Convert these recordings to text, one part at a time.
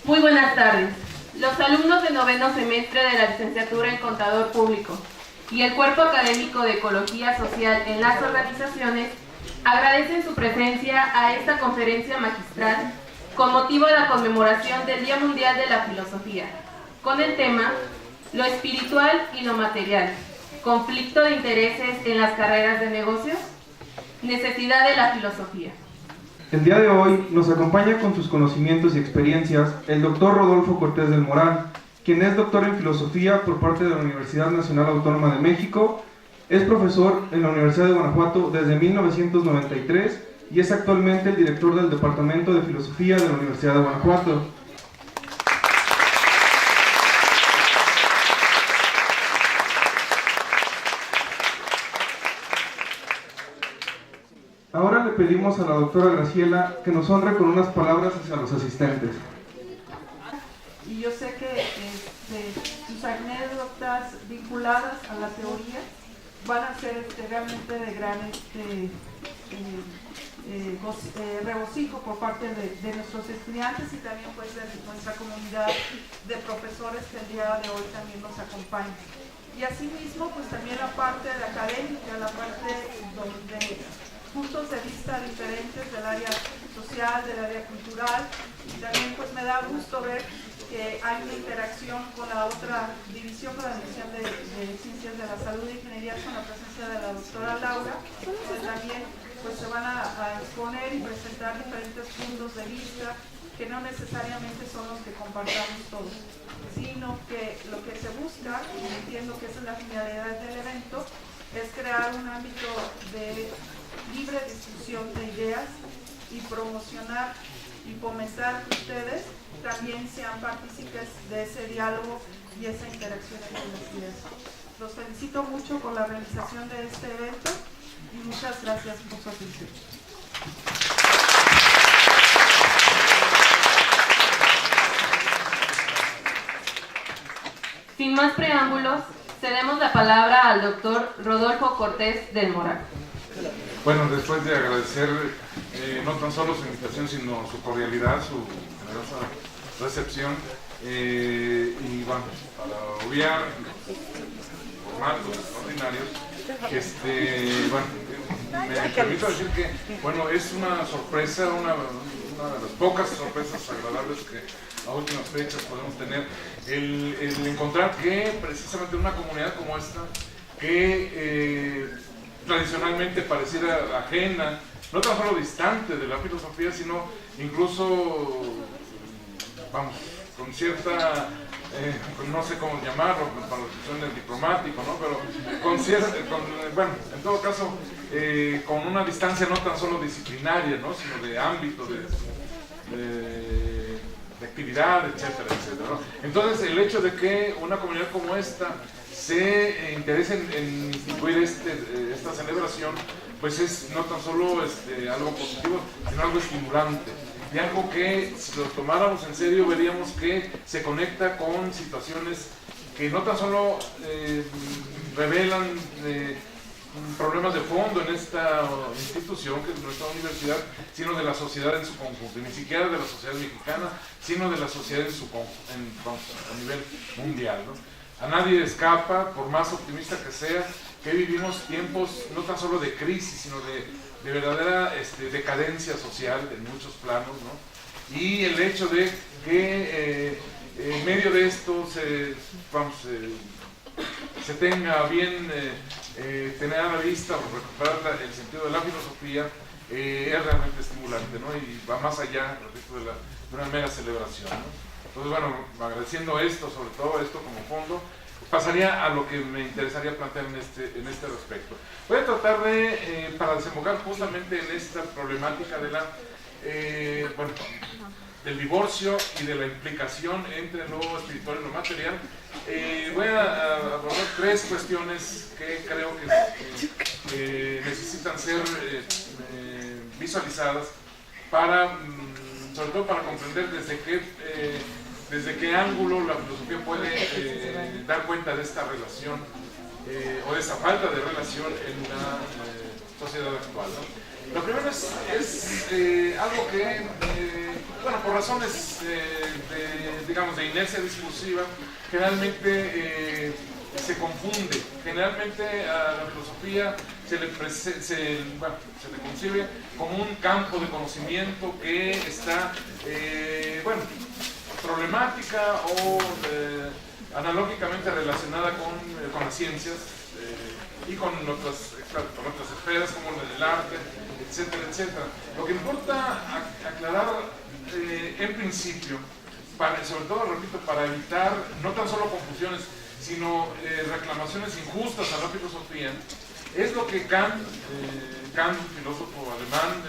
Muy buenas tardes. Los alumnos de noveno semestre de la licenciatura en Contador Público y el Cuerpo Académico de Ecología Social en las organizaciones agradecen su presencia a esta conferencia magistral con motivo de la conmemoración del Día Mundial de la Filosofía, con el tema Lo espiritual y lo material, conflicto de intereses en las carreras de negocios, necesidad de la filosofía. El día de hoy nos acompaña con sus conocimientos y experiencias el doctor Rodolfo Cortés del Moral, quien es doctor en filosofía por parte de la Universidad Nacional Autónoma de México, es profesor en la Universidad de Guanajuato desde 1993 y es actualmente el director del Departamento de Filosofía de la Universidad de Guanajuato. Ahora le pedimos a la doctora Graciela que nos honre con unas palabras hacia los asistentes. Y yo sé que sus anécdotas vinculadas a la teoría van a ser realmente de gran regocijo por parte de nuestros estudiantes y también pues de nuestra comunidad de profesores que el día de hoy también nos acompañan. Y asimismo pues también la parte de académica, la parte donde puntos de vista diferentes del área social, del área cultural, y también pues me da gusto ver que hay una interacción con la otra división, con la división de Ciencias de la Salud e Ingeniería, con la presencia de la doctora Laura, donde también pues se van a exponer y presentar diferentes puntos de vista que no necesariamente son los que compartamos todos, sino que lo que se busca, y entiendo que esa es la finalidad del evento, es crear un ámbito de libre discusión de ideas y promocionar y fomentar que ustedes también sean partícipes de ese diálogo y esa interacción entre las ideas. Los felicito mucho por la realización de este evento y muchas gracias por su atención. Sin más preámbulos, cedemos la palabra al doctor Rodolfo Cortés del Moral. Bueno, después de agradecer no tan solo su invitación, sino su cordialidad, su generosa recepción, y bueno, para obviar formatos extraordinarios, bueno, me permito decir que, bueno, es una sorpresa, una de las pocas sorpresas agradables que a últimas fechas podemos tener, el encontrar que precisamente una comunidad como esta, que tradicionalmente pareciera ajena, no tan solo distante de la filosofía, sino incluso, vamos, con cierta, no sé cómo llamarlo, para la cuestión diplomático, ¿no? Pero con cierta, bueno, en todo caso, con una distancia no tan solo disciplinaria, ¿no? Sino de ámbito, de actividad, etcétera, etcétera, ¿no? Entonces, el hecho de que una comunidad como esta se interesen en instituir esta celebración, pues es no tan solo algo positivo, sino algo estimulante, y algo que si lo tomáramos en serio veríamos que se conecta con situaciones que no tan solo revelan problemas de fondo en esta institución, que es nuestra universidad, sino de la sociedad en su conjunto, y ni siquiera de la sociedad mexicana, sino de la sociedad en su conjunto, a nivel mundial, ¿no? A nadie escapa, por más optimista que sea, que vivimos tiempos no tan solo de crisis, sino de verdadera decadencia social en muchos planos, ¿no? Y el hecho de que en medio de esto se tenga bien tener a la vista o recuperar el sentido de la filosofía, es realmente estimulante, ¿no? Y va más allá, repito, de una mera celebración, ¿no? Entonces, bueno, agradeciendo esto, sobre todo esto como fondo, pasaría a lo que me interesaría plantear en este respecto. Voy a tratar de, para desembocar justamente en esta problemática de del divorcio y de la implicación entre lo espiritual y lo material, voy a abordar tres cuestiones que creo que necesitan ser visualizadas para, sobre todo para comprender desde qué ángulo la filosofía puede dar cuenta de esta relación o de esta falta de relación en la sociedad actual, ¿no? Lo primero es algo que, bueno, por razones de digamos, de inercia discursiva, generalmente se confunde. Generalmente a la filosofía se le concibe como un campo de conocimiento que está, problemática o analógicamente relacionada con las ciencias y con otras esferas como el arte, etcétera, etcétera. Lo que importa aclarar en principio, sobre todo, repito, para evitar no tan solo confusiones, sino reclamaciones injustas a la filosofía, es lo que Kant, un filósofo alemán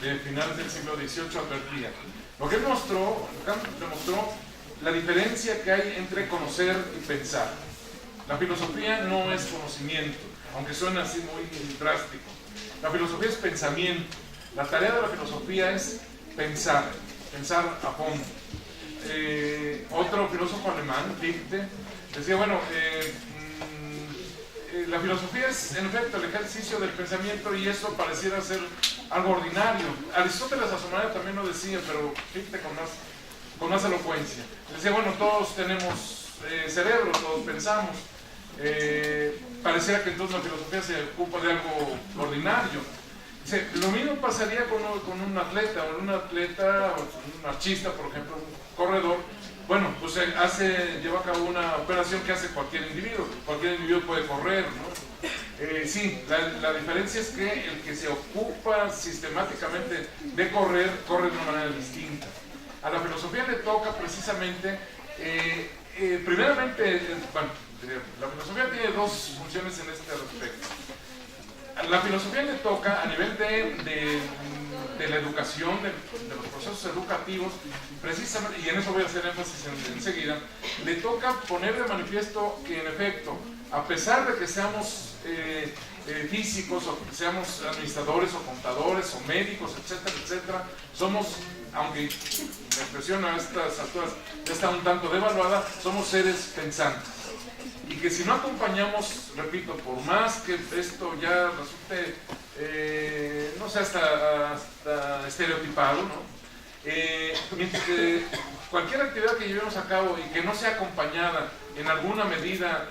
de finales del siglo XVIII, advertía. Lo que Kant demostró la diferencia que hay entre conocer y pensar. La filosofía no es conocimiento, aunque suene así muy drástico. La filosofía es pensamiento. La tarea de la filosofía es pensar a fondo. Otro filósofo alemán, Fichte, decía, la filosofía es en efecto el ejercicio del pensamiento y eso pareciera ser algo ordinario. Aristóteles a su manera también lo decía, pero Fichte con más elocuencia. Decía, todos tenemos cerebro, todos pensamos. Pareciera que entonces la filosofía se ocupa de algo ordinario. Lo mismo pasaría con un atleta, o un artista, por ejemplo, un corredor. Lleva a cabo una operación que hace cualquier individuo puede correr, ¿no? Sí, la diferencia es que el que se ocupa sistemáticamente de corre de una manera distinta. A la filosofía le toca precisamente, primeramente, la filosofía tiene dos funciones en este respecto. A la filosofía le toca, a nivel de la educación, de los procesos educativos, precisamente, y en eso voy a hacer énfasis enseguida, le toca poner de manifiesto que, en efecto, a pesar de que seamos físicos, o que seamos administradores, o contadores, o médicos, etcétera, etcétera, somos, aunque la expresión a estas alturas ya está un tanto devaluada, somos seres pensantes. Y que si no acompañamos, repito, por más que esto ya resulte, no sé, hasta estereotipado, ¿no? Cualquier actividad que llevemos a cabo y que no sea acompañada en alguna medida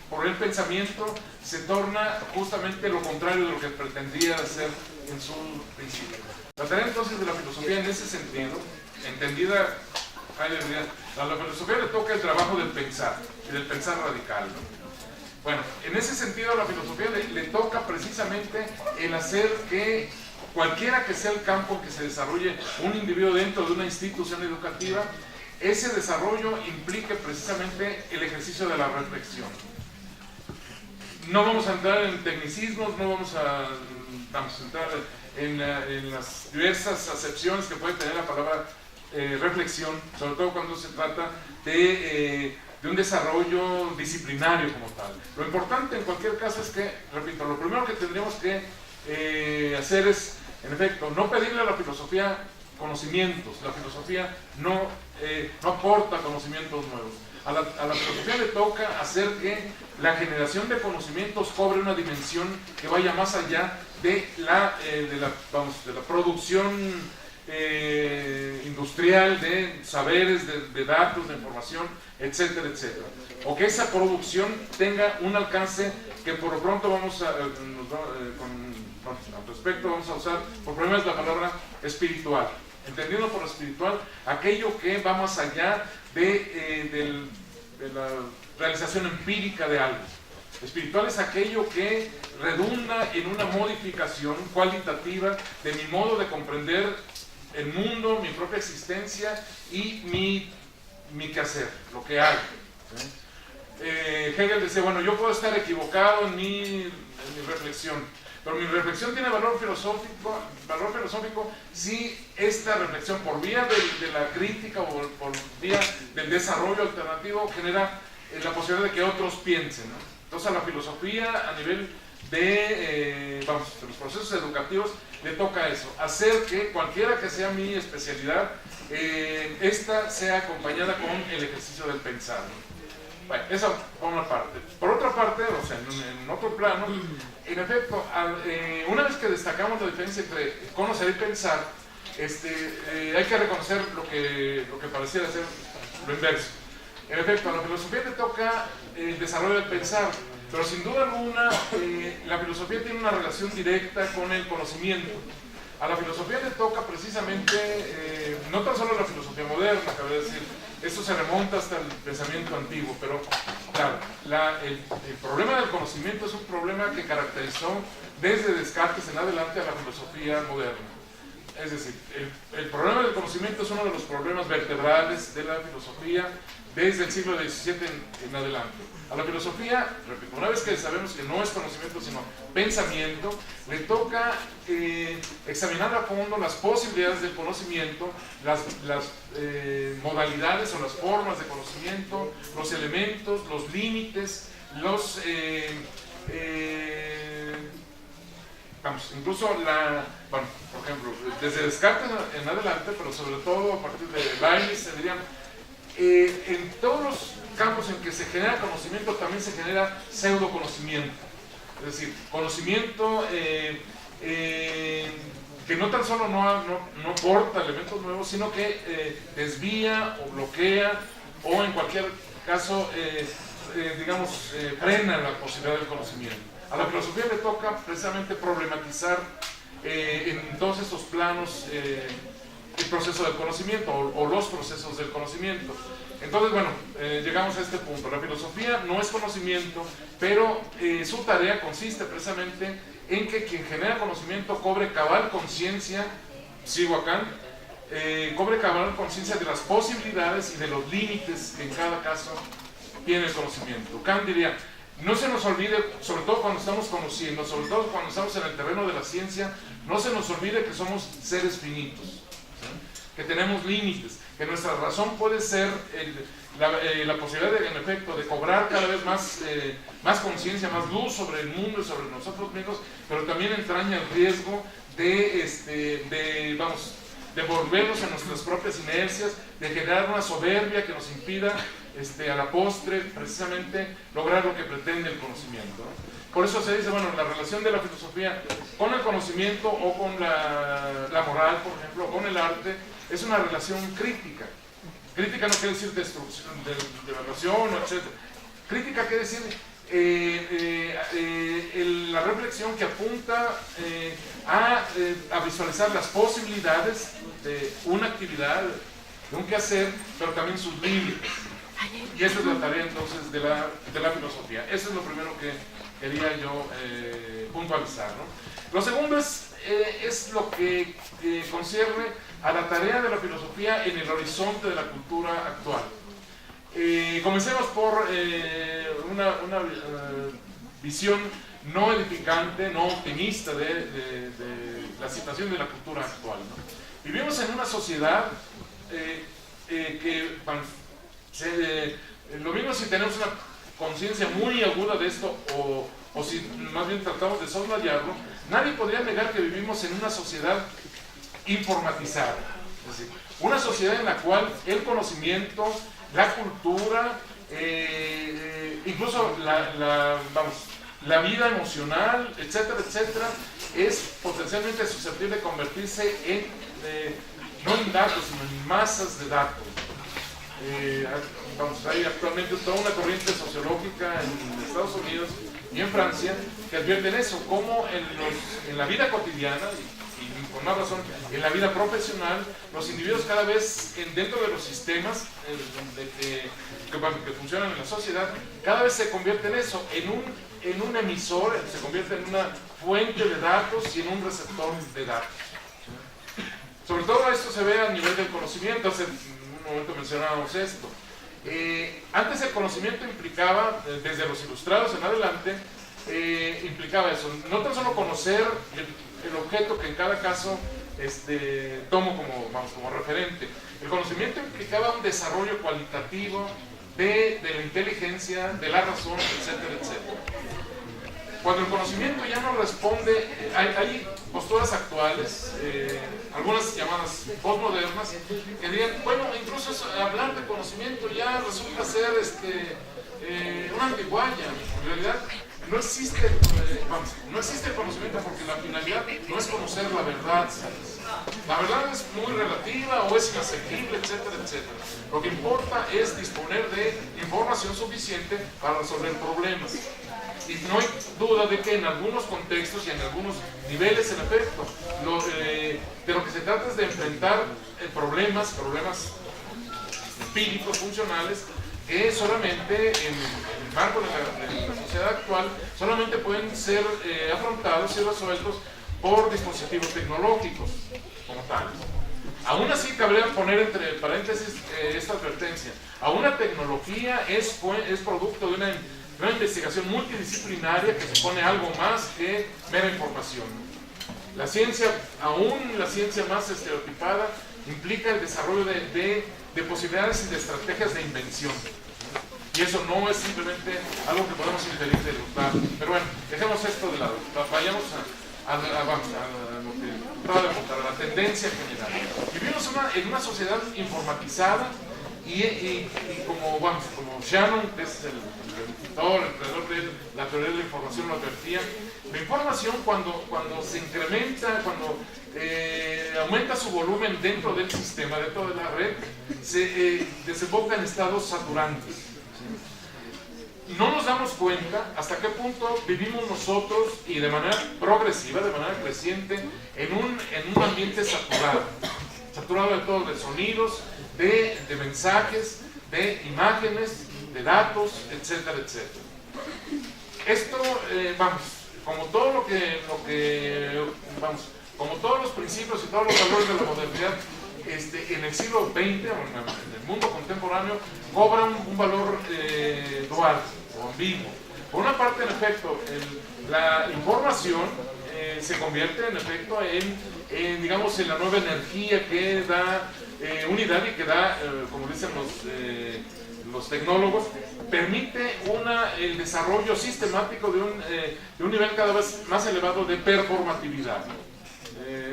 por el pensamiento, se torna justamente lo contrario de lo que pretendía ser en su principio. La tarea entonces de la filosofía en ese sentido, entendida, a la filosofía le toca el trabajo del pensar, y del pensar radical, ¿no? En ese sentido a la filosofía le toca precisamente el hacer que cualquiera que sea el campo en que se desarrolle un individuo dentro de una institución educativa, ese desarrollo implique precisamente el ejercicio de la reflexión. No vamos a entrar en tecnicismos, no vamos a entrar en las diversas acepciones que puede tener la palabra reflexión, sobre todo cuando se trata de un desarrollo disciplinario como tal. Lo importante en cualquier caso es que, repito, lo primero que tendríamos que hacer es, en efecto, no pedirle a la filosofía conocimientos. La filosofía no aporta conocimientos nuevos. A la filosofía le toca hacer que la generación de conocimientos cobre una dimensión que vaya más allá de la producción industrial de saberes, de datos, de información, etcétera, etcétera. O que esa producción tenga un alcance que por lo pronto al respecto vamos a usar por primera vez la palabra espiritual. Entendiendo por espiritual aquello que va más allá de la realización empírica de algo. Espiritual es aquello que redunda en una modificación cualitativa de mi modo de comprender el mundo, mi propia existencia y mi quehacer, lo que hago. Hegel decía, yo puedo estar equivocado en mi reflexión, pero mi reflexión tiene valor filosófico si esta reflexión por vía de la crítica o por vía del desarrollo alternativo genera la posibilidad de que otros piensen, ¿no? Entonces a la filosofía a nivel de los procesos educativos le toca eso, hacer que cualquiera que sea mi especialidad, esta sea acompañada con el ejercicio del pensar, ¿no? Esa por una parte. Por otra parte, o sea, en otro plano, en efecto, una vez que destacamos la diferencia entre conocer y pensar, hay que reconocer lo que pareciera ser lo inverso. En efecto, a la filosofía le toca el desarrollo del pensar, pero sin duda alguna la filosofía tiene una relación directa con el conocimiento. A la filosofía le toca precisamente, no tan solo la filosofía moderna, cabe decir, esto se remonta hasta el pensamiento antiguo, pero claro, el problema del conocimiento es un problema que caracterizó desde Descartes en adelante a la filosofía moderna. Es decir, el problema del conocimiento es uno de los problemas vertebrales de la filosofía desde el siglo XVII en adelante. A la filosofía, repito, una vez que sabemos que no es conocimiento sino pensamiento, le toca examinar a fondo las posibilidades del conocimiento, las modalidades o las formas de conocimiento, los elementos, los límites, incluso por ejemplo, desde Descartes en adelante, pero sobre todo a partir de Leibniz, se dirían, en todos los campos en que se genera conocimiento también se genera pseudoconocimiento. Es decir, conocimiento que no tan solo no aporta elementos nuevos, sino que desvía o bloquea o en cualquier caso, frena la posibilidad del conocimiento. A la filosofía le toca precisamente problematizar en todos estos planos el proceso del conocimiento o los procesos del conocimiento. Entonces, bueno, llegamos a este punto. La filosofía no es conocimiento, pero su tarea consiste precisamente en que quien genera conocimiento cobre cabal conciencia, sigo acá, cobre cabal conciencia de las posibilidades y de los límites que en cada caso tiene el conocimiento. Kant diría, no se nos olvide, sobre todo cuando estamos conociendo, sobre todo cuando estamos en el terreno de la ciencia, no se nos olvide que somos seres finitos, ¿sí? Que tenemos límites, que nuestra razón puede ser la posibilidad en efecto de cobrar cada vez más conciencia, más luz sobre el mundo y sobre nosotros mismos, pero también entraña el riesgo de volvernos en nuestras propias inercias, de generar una soberbia que nos impida a la postre precisamente lograr lo que pretende el conocimiento, ¿no? Por eso se dice, bueno, la relación de la filosofía con el conocimiento o con la moral, por ejemplo, o con el arte, es una relación crítica. Crítica no quiere decir destrucción, devaluación, etc. Crítica quiere decir la reflexión que apunta a visualizar las posibilidades de una actividad, de un quehacer, pero también sus límites. Y esa es la tarea entonces de la filosofía. Eso es lo primero que quería yo puntualizar, ¿no? Lo segundo es lo que concierne a la tarea de la filosofía en el horizonte de la cultura actual. Comencemos por una visión no edificante, no optimista de la situación de la cultura actual, ¿no? Vivimos en una sociedad lo mismo si tenemos una conciencia muy aguda de esto o si más bien tratamos de soslayarlo, nadie podría negar que vivimos en una sociedad informatizada, es decir, una sociedad en la cual el conocimiento, la cultura, incluso la vida emocional, etcétera, etcétera, es potencialmente susceptible de convertirse no en datos, sino en masas de datos. Hay actualmente toda una corriente sociológica en Estados Unidos y en Francia que advierten eso, como en la vida cotidiana y con más razón en la vida profesional, los individuos cada vez dentro de los sistemas que funcionan en la sociedad, cada vez se convierte en eso, en un emisor, se convierte en una fuente de datos y en un receptor de datos. Sobre todo esto se ve a nivel del conocimiento. Hace un momento mencionábamos esto. Antes el conocimiento implicaba, desde los ilustrados en adelante, implicaba eso, no tan solo conocer el objeto que en cada caso tomo como referente. El conocimiento implicaba un desarrollo cualitativo de la inteligencia, de la razón, etcétera, etcétera. Cuando el conocimiento ya no responde, hay posturas actuales, algunas llamadas postmodernas, que dirían, bueno, incluso hablar de conocimiento ya resulta ser una antigualla. En realidad, no existe, no existe el conocimiento porque la finalidad no es conocer la verdad, ¿sabes? La verdad es muy relativa o es inasequible, etcétera, etcétera. Lo que importa es disponer de información suficiente para resolver problemas. Y no hay duda de que en algunos contextos y en algunos niveles, en efecto, de lo que se trata es de enfrentar problemas empíricos, funcionales, que solamente en el marco de la sociedad actual solamente pueden ser afrontados y resueltos por dispositivos tecnológicos como tales. Aún así, cabría poner entre paréntesis esta advertencia. Aún la tecnología es producto de una investigación multidisciplinaria que supone algo más que mera información. La ciencia, aún la ciencia más estereotipada, implica el desarrollo de posibilidades y de estrategias de invención. Y eso no es simplemente algo que podemos inferir de los datos. Pero bueno, dejemos esto de lado. Vayamos a lo que estaba de contar, a la tendencia general. Vivimos en una sociedad informatizada y como Shannon, que es el escritor, el creador de la teoría de la información, lo advertía, la información cuando se incrementa, cuando aumenta su volumen dentro del sistema, dentro de la red, se desemboca en estados saturantes. No nos damos cuenta hasta qué punto vivimos nosotros y de manera progresiva, de manera creciente, en un ambiente saturado de todo, de sonidos, de mensajes, de imágenes, de datos, etcétera, etcétera. Esto, como todo como todos los principios y todos los valores de la modernidad, en el siglo XX, o en el mundo contemporáneo, cobran un valor dual o ambiguo. Por una parte, en efecto, la información se convierte, en efecto, en la nueva energía que da unidad y que da, como dicen los tecnólogos, permite el desarrollo sistemático de un nivel cada vez más elevado de performatividad.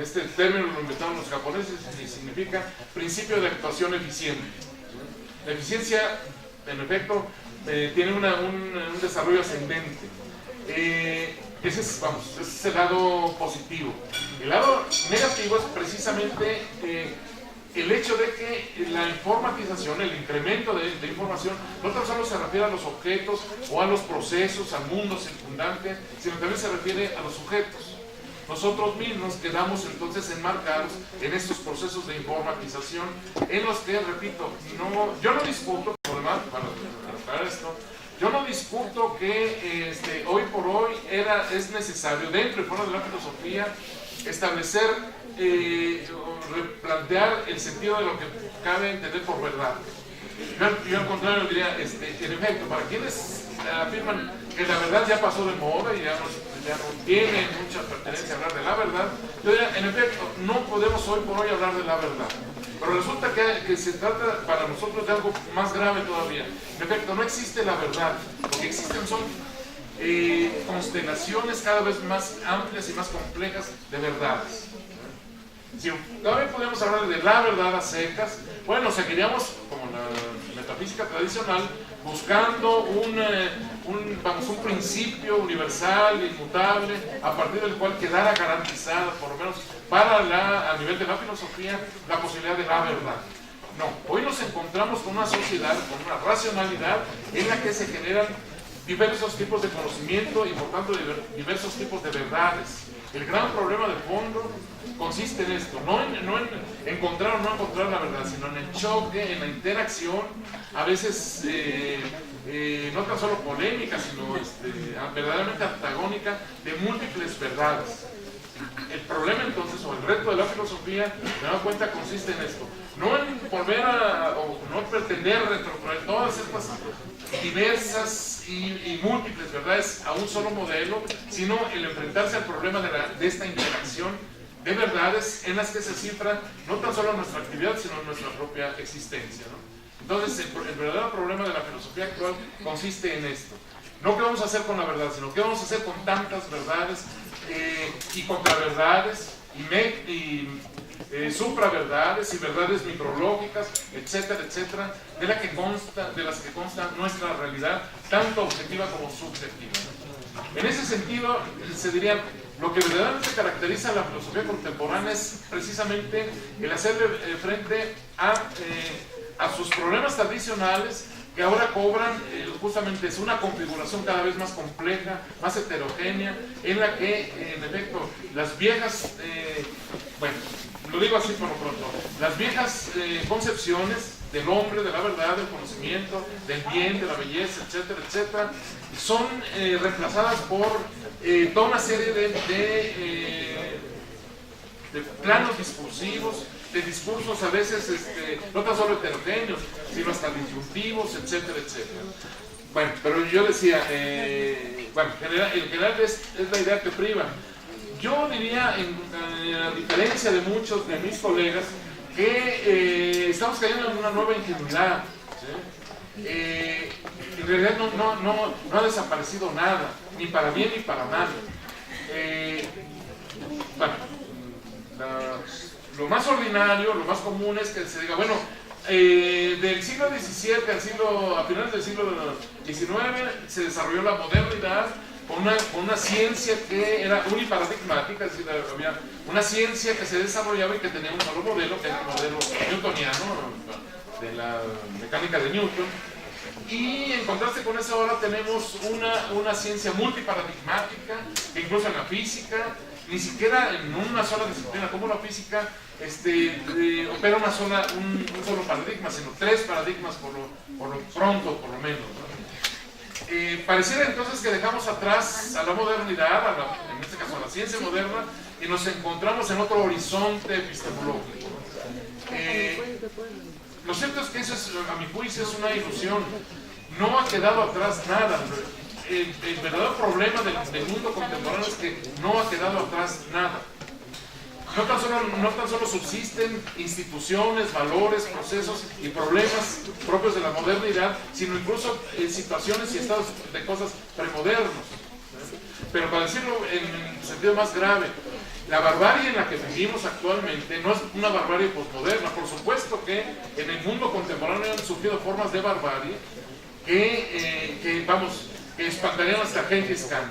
Este término lo inventaron los japoneses y significa principio de actuación eficiente. La eficiencia, en efecto, tiene un desarrollo ascendente. Ese es el lado positivo. El lado negativo es precisamente el hecho de que la informatización, el incremento de información, no tan solo se refiere a los objetos o a los procesos, al mundo circundante, sino también se refiere a los sujetos. Nosotros mismos quedamos entonces enmarcados en estos procesos de informatización en los que, repito, yo no discuto, por demás, para esto, yo no discuto que hoy por hoy es necesario, dentro y fuera de la filosofía, establecer, replantear el sentido de lo que cabe entender por verdad. Yo al contrario diría, en efecto, para quienes afirman que la verdad ya pasó de moda y ya no tiene mucha pertenencia a hablar de la verdad, yo diría, en efecto, no podemos hoy por hoy hablar de la verdad. Pero resulta que se trata para nosotros de algo más grave todavía. En efecto, no existe la verdad. Lo que existen son constelaciones cada vez más amplias y más complejas de verdades. Si todavía podemos hablar de la verdad a secas, bueno, seguiríamos como la metafísica tradicional, buscando un principio universal, inmutable, a partir del cual quedara garantizada, por lo menos a nivel de la filosofía, la posibilidad de la verdad. No, hoy nos encontramos con una sociedad, con una racionalidad en la que se generan diversos tipos de conocimiento y por tanto diversos tipos de verdades. El gran problema de fondo consiste en esto, no en encontrar o no encontrar la verdad, sino en el choque, en la interacción, a veces no tan solo polémica, sino verdaderamente antagónica de múltiples verdades. El problema entonces, o el reto de la filosofía, me doy cuenta, consiste en esto, no en volver o no pretender retrotraer todas estas diversas y múltiples verdades a un solo modelo, sino el enfrentarse al problema de esta interacción de verdades en las que se cifra no tan solo nuestra actividad, sino nuestra propia existencia, ¿no? Entonces, el verdadero problema de la filosofía actual consiste en esto. No qué vamos a hacer con la verdad, sino qué vamos a hacer con tantas verdades y contraverdades y supraverdades y verdades micrológicas, etcétera, etcétera, de las que consta nuestra realidad, tanto objetiva como subjetiva. En ese sentido, se diría, lo que verdaderamente caracteriza a la filosofía contemporánea es precisamente el hacerle frente a sus problemas tradicionales, que ahora cobran justamente es una configuración cada vez más compleja, más heterogénea, en la que, en efecto, las viejas, bueno, lo digo así por lo pronto, las viejas concepciones del hombre, de la verdad, del conocimiento, del bien, de la belleza, etcétera, etcétera, son reemplazadas por toda una serie de planos discursivos, de discursos a veces no tan solo heterogéneos, sino hasta disyuntivos, etcétera, etcétera. Bueno, pero yo decía, bueno, en general es la idea que priva. Yo diría, a diferencia de muchos de mis colegas, que estamos cayendo en una nueva ingenuidad, ¿sí? En realidad no ha desaparecido nada, ni para bien ni para mal. Bueno, lo más ordinario, lo más común es que se diga, bueno, del siglo XVII a finales del siglo XIX se desarrolló la modernidad con una ciencia que era uniparadigmática, es decir, había una ciencia que se desarrollaba y que tenía un solo modelo, que era el modelo newtoniano de la mecánica de Newton. Y en contraste con eso ahora tenemos una ciencia multiparadigmática, que incluso en la física, ni siquiera en una sola disciplina como la física, opera un solo paradigma, sino 3 paradigmas por lo pronto, por lo menos, ¿no? Pareciera entonces que dejamos atrás a la modernidad, en este caso a la ciencia moderna, y nos encontramos en otro horizonte epistemológico. Lo cierto es que eso, a mi juicio, es una ilusión. No ha quedado atrás nada. El verdadero problema del mundo contemporáneo es que no ha quedado atrás nada. No tan solo subsisten instituciones, valores, procesos y problemas propios de la modernidad, sino incluso situaciones y estados de cosas premodernos. Pero para decirlo en sentido más grave, la barbarie en la que vivimos actualmente no es una barbarie posmoderna. Por supuesto que en el mundo contemporáneo han surgido formas de barbarie que espantarían hasta Gengis Khan.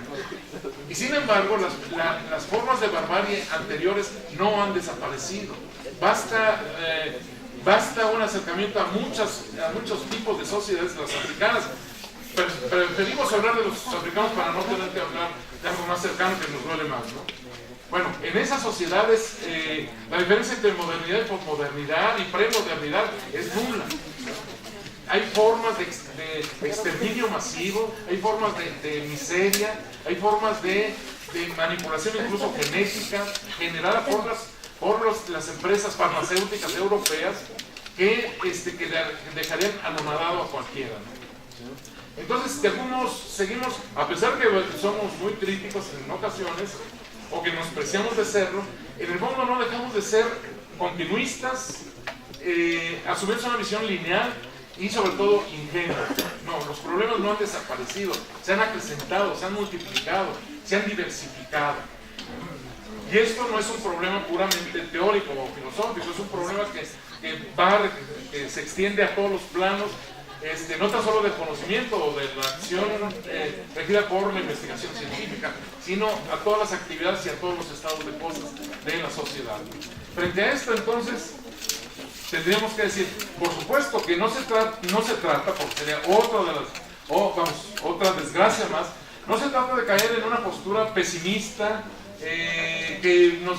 Y sin embargo, las formas de barbarie anteriores no han desaparecido. Basta un acercamiento a muchos tipos de sociedades, las africanas. Preferimos hablar de los africanos para no tener que hablar de algo más cercano que nos duele más, ¿no? Bueno, en esas sociedades la diferencia entre modernidad y posmodernidad y premodernidad es nula. Hay formas de exterminio masivo, hay formas de miseria, hay formas de manipulación incluso genética generada por las empresas farmacéuticas europeas que dejarían anonadado a cualquiera, ¿no? Entonces, algunos seguimos, a pesar que somos muy críticos en ocasiones, o que nos preciamos de serlo, en el fondo no dejamos de ser continuistas, asumimos una visión lineal y sobre todo ingenua. No, los problemas no han desaparecido, se han acrecentado, se han multiplicado, se han diversificado. Y esto no es un problema puramente teórico o filosófico, es un problema que se extiende a todos los planos, no tan solo del conocimiento o de la acción regida por la investigación científica, sino a todas las actividades y a todos los estados de cosas de la sociedad. Frente a esto, entonces, tendríamos que decir, por supuesto que no se trata, porque sería otra desgracia más, no se trata de caer en una postura pesimista que nos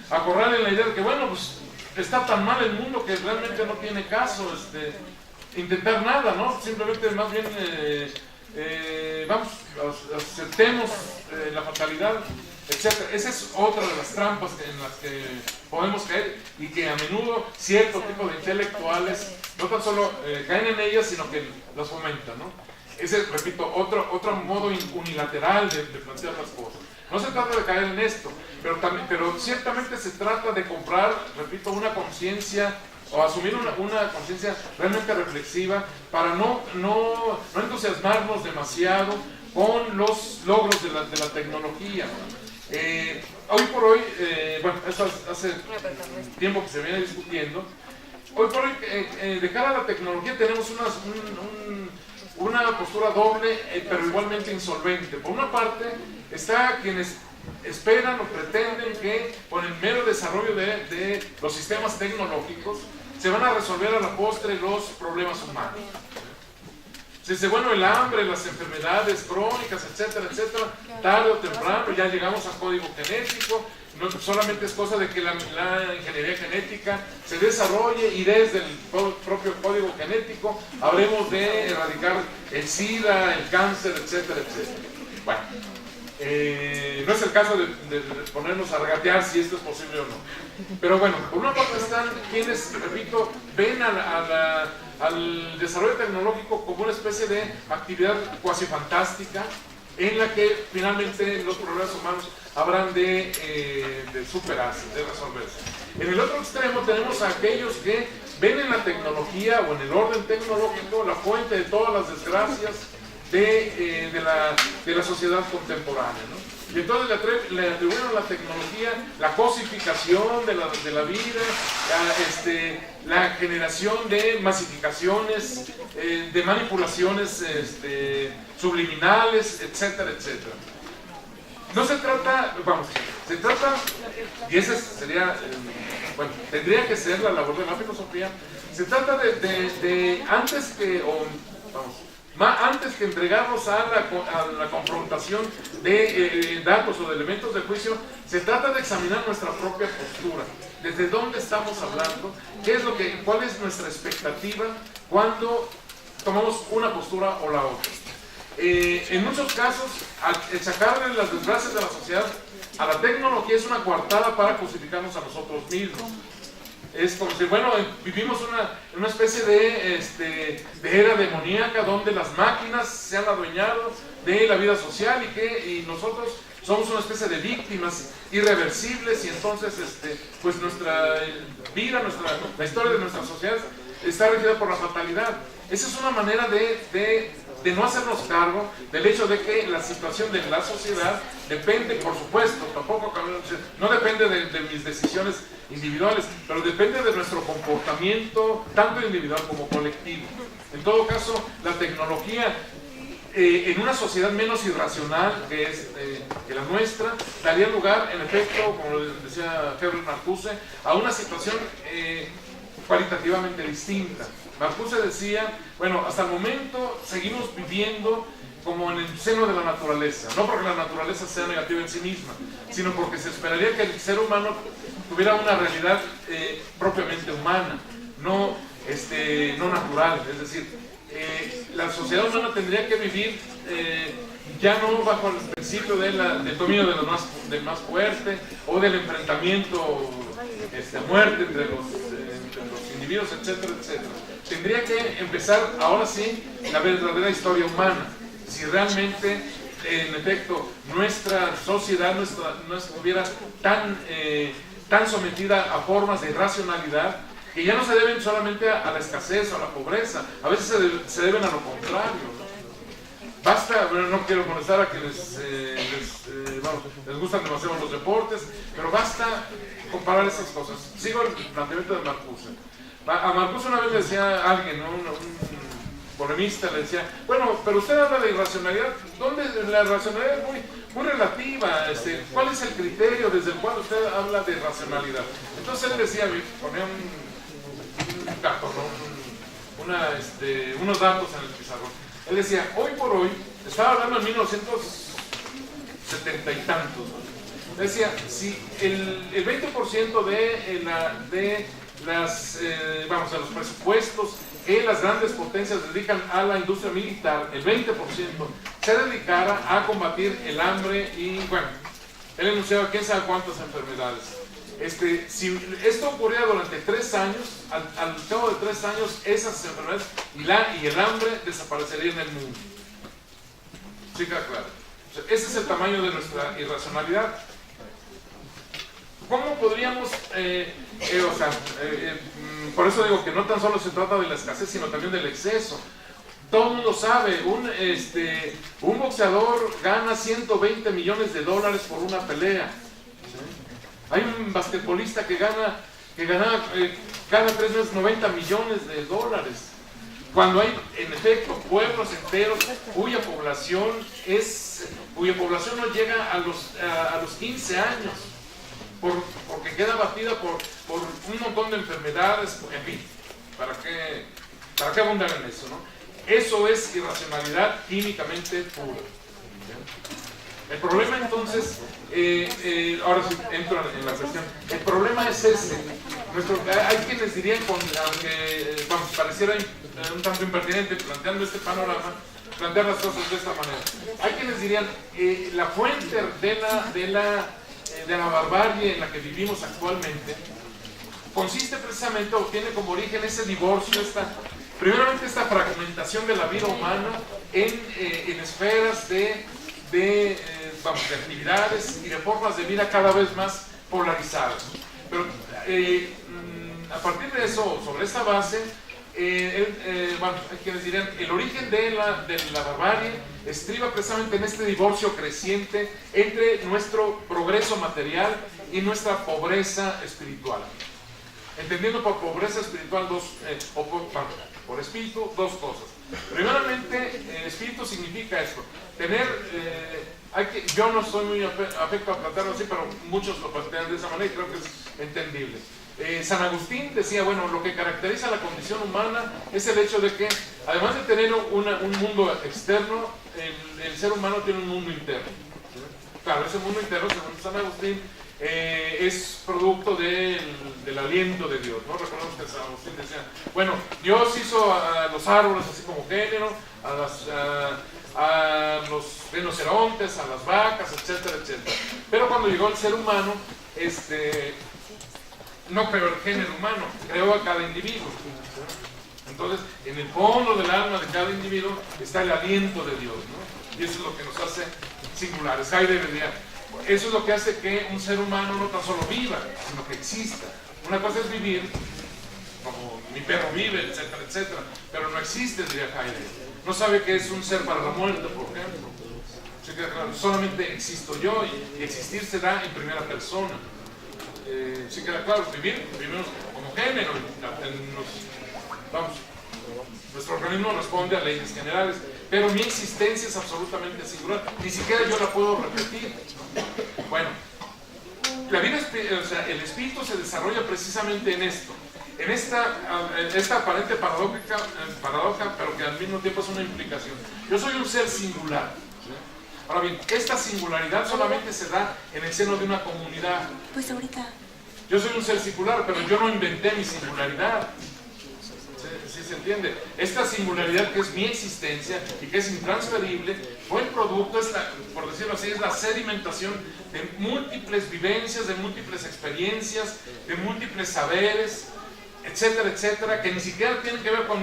acorrale en la idea de que, bueno, pues está tan mal el mundo que realmente no tiene caso intentar nada, ¿no? Simplemente más bien aceptemos la fatalidad, etc. Esa es otra de las trampas en las que podemos caer y que a menudo cierto tipo de intelectuales no tan solo caen en ellas, sino que las fomentan, ¿no? Ese, repito, otro modo unilateral de plantear las cosas. No se trata de caer en esto, pero ciertamente se trata de comprar, repito, una conciencia o asumir una conciencia realmente reflexiva para no entusiasmarnos demasiado con los logros de la tecnología. Hoy por hoy, bueno, esto hace tiempo que se viene discutiendo, hoy por hoy, de cara a la tecnología tenemos una postura doble, pero igualmente insolvente. Por una parte, está quienes esperan o pretenden que con el mero desarrollo de los sistemas tecnológicos se van a resolver a la postre los problemas humanos. Se dice, bueno, el hambre, las enfermedades crónicas, etcétera, etcétera, tarde o temprano ya llegamos al código genético. No solamente es cosa de que la ingeniería genética se desarrolle y desde el propio código genético habremos de erradicar el SIDA, el cáncer, etcétera, etcétera. Bueno, no es el caso de ponernos a regatear si esto es posible o no. Pero bueno, por una parte están quienes, repito, ven al desarrollo tecnológico como una especie de actividad cuasi fantástica en la que finalmente los problemas humanos habrán de superarse, de resolverse. En el otro extremo tenemos a aquellos que ven en la tecnología o en el orden tecnológico la fuente de todas las desgracias de la sociedad contemporánea, ¿no? Y entonces le atribuyen a la tecnología la cosificación de la vida, la generación de masificaciones, de manipulaciones subliminales, etcétera, etcétera. No se trata, se trata, y esa sería, tendría que ser la labor de la filosofía, se trata de antes que entregarnos a la confrontación de datos o de elementos de juicio, se trata de examinar nuestra propia postura. ¿Desde dónde estamos hablando? ¿Cuál es nuestra expectativa cuando tomamos una postura o la otra? En muchos casos, sacarle las desgracias de la sociedad a la tecnología es una coartada para justificarnos a nosotros mismos. Es como si, vivimos una especie de era demoníaca donde las máquinas se han adueñado de la vida social y nosotros somos una especie de víctimas irreversibles, y entonces pues nuestra vida, la historia de nuestra sociedad está regida por la fatalidad. Esa es una manera de no hacernos cargo del hecho de que la situación de la sociedad depende, por supuesto, no depende de mis decisiones individuales, pero depende de nuestro comportamiento, tanto individual como colectivo. En todo caso, la tecnología, en una sociedad menos irracional que la nuestra, daría lugar, en efecto, como decía Herbert Marcuse, a una situación cualitativamente distinta. Marcuse decía, hasta el momento seguimos viviendo como en el seno de la naturaleza, no porque la naturaleza sea negativa en sí misma, sino porque se esperaría que el ser humano tuviera una realidad propiamente humana, no natural. Es decir, la sociedad humana tendría que vivir ya no bajo el principio del dominio del más fuerte o del enfrentamiento a muerte entre los individuos, etcétera, etcétera. Tendría que empezar ahora sí la verdadera historia humana. Si realmente, en efecto, nuestra sociedad no estuviera tan sometida a formas de irracionalidad que ya no se deben solamente a la escasez o a la pobreza, a veces se deben a lo contrario. Basta, no quiero molestar a quienes les gustan demasiado los deportes, pero basta comparar esas cosas. Sigo el planteamiento de Marcuse. A Marcuse una vez le decía a alguien, ¿no? un polemista, le decía, pero usted habla de irracionalidad, ¿dónde la racionalidad es muy relativa? ¿Cuál es el criterio desde el cual usted habla de racionalidad? Entonces él decía, ponía un cartón, unos datos en el pizarrón. Él decía, hoy por hoy, estaba hablando en 1970 y tantos, ¿no? Decía, si el 20% de los presupuestos que las grandes potencias dedican a la industria militar, el 20% se dedicara a combatir el hambre y, él enunciaba quién sabe cuántas enfermedades. Si esto ocurriera durante 3 años, al cabo de 3 años, esas enfermedades y el hambre desaparecerían en el mundo. ¿Sí queda claro? O sea, ese es el tamaño de nuestra irracionalidad. ¿Cómo podríamos, por eso digo que no tan solo se trata de la escasez, sino también del exceso? Todo el mundo sabe, un boxeador gana $120 millones por una pelea. ¿Sí? Hay un basquetbolista que gana cada 3 meses $90 millones. Cuando hay, en efecto, pueblos enteros cuya población no llega a los 15 años, porque queda abatida por un montón de enfermedades, en fin, ¿para qué abundar en eso, no? Eso es irracionalidad químicamente pura. El problema entonces, ahora sí entro en la cuestión, el problema es ese. Hay quienes dirían, aunque pareciera un tanto impertinente planteando este panorama, plantear las cosas de esta manera. Hay quienes dirían, la fuente de la barbarie en la que vivimos actualmente consiste precisamente o tiene como origen ese divorcio, primeramente esta fragmentación de la vida humana en esferas de actividades y de formas de vida cada vez más polarizadas. Pero a partir de eso, sobre esta base, hay quienes dirían, el origen de la barbarie estriba precisamente en este divorcio creciente entre nuestro progreso material y nuestra pobreza espiritual. Entendiendo por pobreza espiritual por espíritu, dos cosas. Primeramente, espíritu significa esto, yo no soy muy afecto a plantearlo así, pero muchos lo plantean de esa manera y creo que es entendible. San Agustín decía, bueno, lo que caracteriza la condición humana es el hecho de que, además de tener un mundo externo, el ser humano tiene un mundo interno. Claro, ese mundo interno, según San Agustín, es producto del aliento de Dios, ¿no? Recordemos que San Agustín decía, bueno, Dios hizo a los árboles así como género, a los rinocerontes, a las vacas, etcétera, etcétera. Pero cuando llegó el ser humano, no creó el género humano, creó a cada individuo. Entonces, en el fondo del alma de cada individuo está el aliento de Dios, ¿no? Y eso es lo que nos hace singulares. Heidegger diría, eso es lo que hace que un ser humano no tan solo viva, sino que exista. Una cosa es vivir, como mi perro vive, etcétera, etcétera, pero no existe, diría Heidegger. No sabe que es un ser para la muerte, por ejemplo. Sí, claro, solamente existo yo y existir se da en primera persona. Sí queda claro, vivimos como género, nuestro organismo responde a leyes generales, pero mi existencia es absolutamente singular, ni siquiera yo la puedo repetir. Bueno, la vida, el espíritu se desarrolla precisamente en esto, en esta aparente paradoja, pero que al mismo tiempo es una implicación. Yo soy un ser singular. Ahora bien, esta singularidad solamente se da en el seno de una comunidad. Pues ahorita. Yo soy un ser singular, pero yo no inventé mi singularidad. ¿Sí se entiende? Esta singularidad que es mi existencia y que es intransferible, fue el producto, por decirlo así, es la sedimentación de múltiples vivencias, de múltiples experiencias, de múltiples saberes, etcétera, etcétera, que ni siquiera tienen que ver con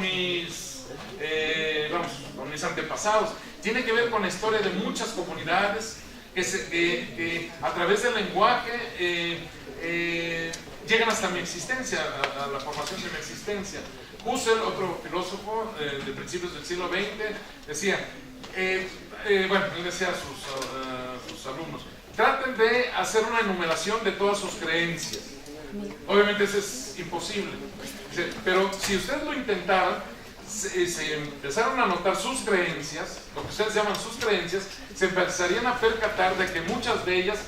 con mis antepasados. Tiene que ver con la historia de muchas comunidades que a través del lenguaje llegan hasta mi existencia, a la formación de mi existencia. Husserl, otro filósofo de principios del siglo XX, decía, él decía a sus alumnos, traten de hacer una enumeración de todas sus creencias. Obviamente eso es imposible, pero si ustedes lo intentaran, se empezaron a notar sus creencias, lo que ustedes llaman sus creencias, se empezarían a percatar de que muchas de ellas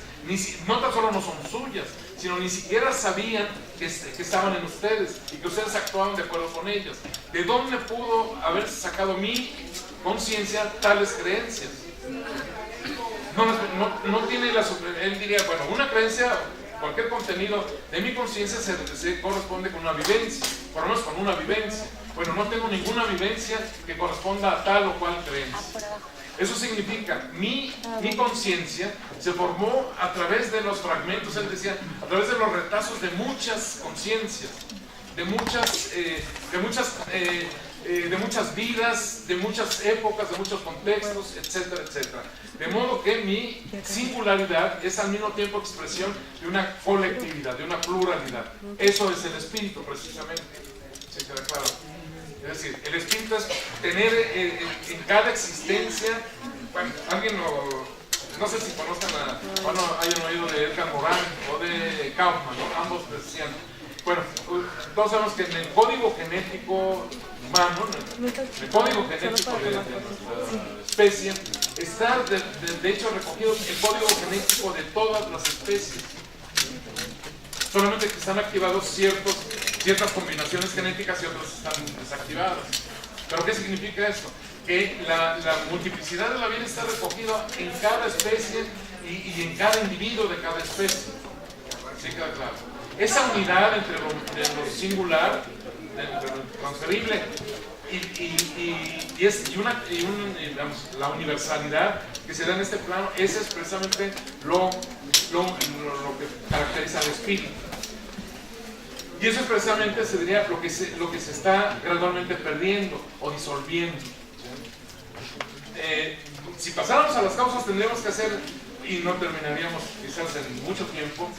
no tan solo no son suyas, sino ni siquiera sabían que estaban en ustedes y que ustedes actuaban de acuerdo con ellas. ¿De dónde pudo haberse sacado mi conciencia tales creencias? No tiene él diría, bueno, una creencia, cualquier contenido de mi conciencia se corresponde con una vivencia, por lo menos con una vivencia. Bueno, no tengo ninguna vivencia que corresponda a tal o cual creencia. Eso significa, mi conciencia se formó a través de los fragmentos, él decía, a través de los retazos de muchas conciencias, de muchas vidas, de muchas épocas, de muchos contextos, etcétera, etcétera. De modo que mi singularidad es al mismo tiempo expresión de una colectividad, de una pluralidad. Eso es el espíritu, precisamente. ¿Sí queda claro? Es decir, el espíritu es tener en cada existencia, bueno, no sé si conozcan hayan oído de Edgar Morin o de Kaufman, ¿no? Ambos decían, bueno, todos sabemos que en el código genético humano, el código genético de nuestra especie, está de hecho recogido el código genético de todas las especies. Solamente que están activados ciertas combinaciones genéticas y otras están desactivadas. ¿Pero qué significa esto? Que la multiplicidad de la vida está recogida en cada especie y en cada individuo de cada especie. ¿Sí queda claro? Esa unidad entre lo singular, entre lo transferible digamos, la universalidad que se da en este plano es expresamente lo que caracteriza al espíritu. Y eso expresamente se diría lo que se está gradualmente perdiendo o disolviendo. Si pasáramos a las causas, tendríamos que hacer, y no terminaríamos quizás en mucho tiempo,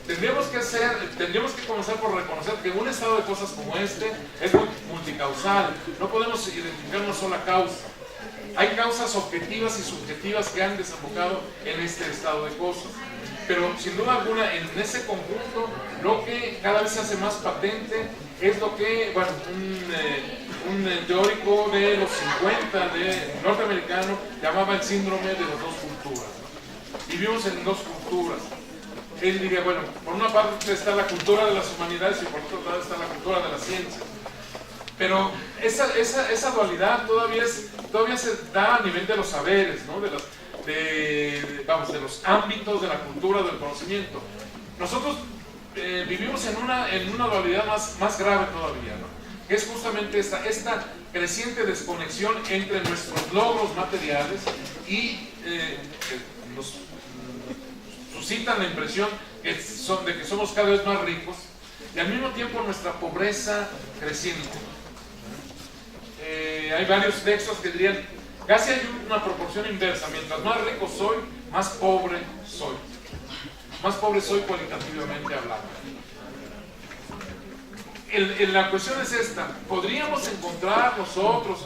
tendríamos que comenzar por reconocer que un estado de cosas como este es multicausal. No podemos identificar una sola causa. Hay causas objetivas y subjetivas que han desembocado en este estado de cosas. Pero sin duda alguna, en ese conjunto, lo que cada vez se hace más patente es lo que, bueno, un teórico de los 50, norteamericano, llamaba el síndrome de las dos culturas. Vivimos en dos culturas. Él diría, bueno, por una parte está la cultura de las humanidades y por otro lado está la cultura de la ciencia. Pero esa dualidad todavía se da a nivel de los saberes, ¿no? de los ámbitos de la cultura, del conocimiento. Nosotros vivimos en una dualidad más grave todavía, ¿no? Que es justamente esta creciente desconexión entre nuestros logros materiales y nos suscitan la impresión de que somos cada vez más ricos y al mismo tiempo nuestra pobreza creciente. Hay varios textos que dirían, casi hay una proporción inversa, mientras más rico soy, más pobre soy. Más pobre soy cualitativamente hablando. La cuestión es esta, ¿podríamos encontrar nosotros,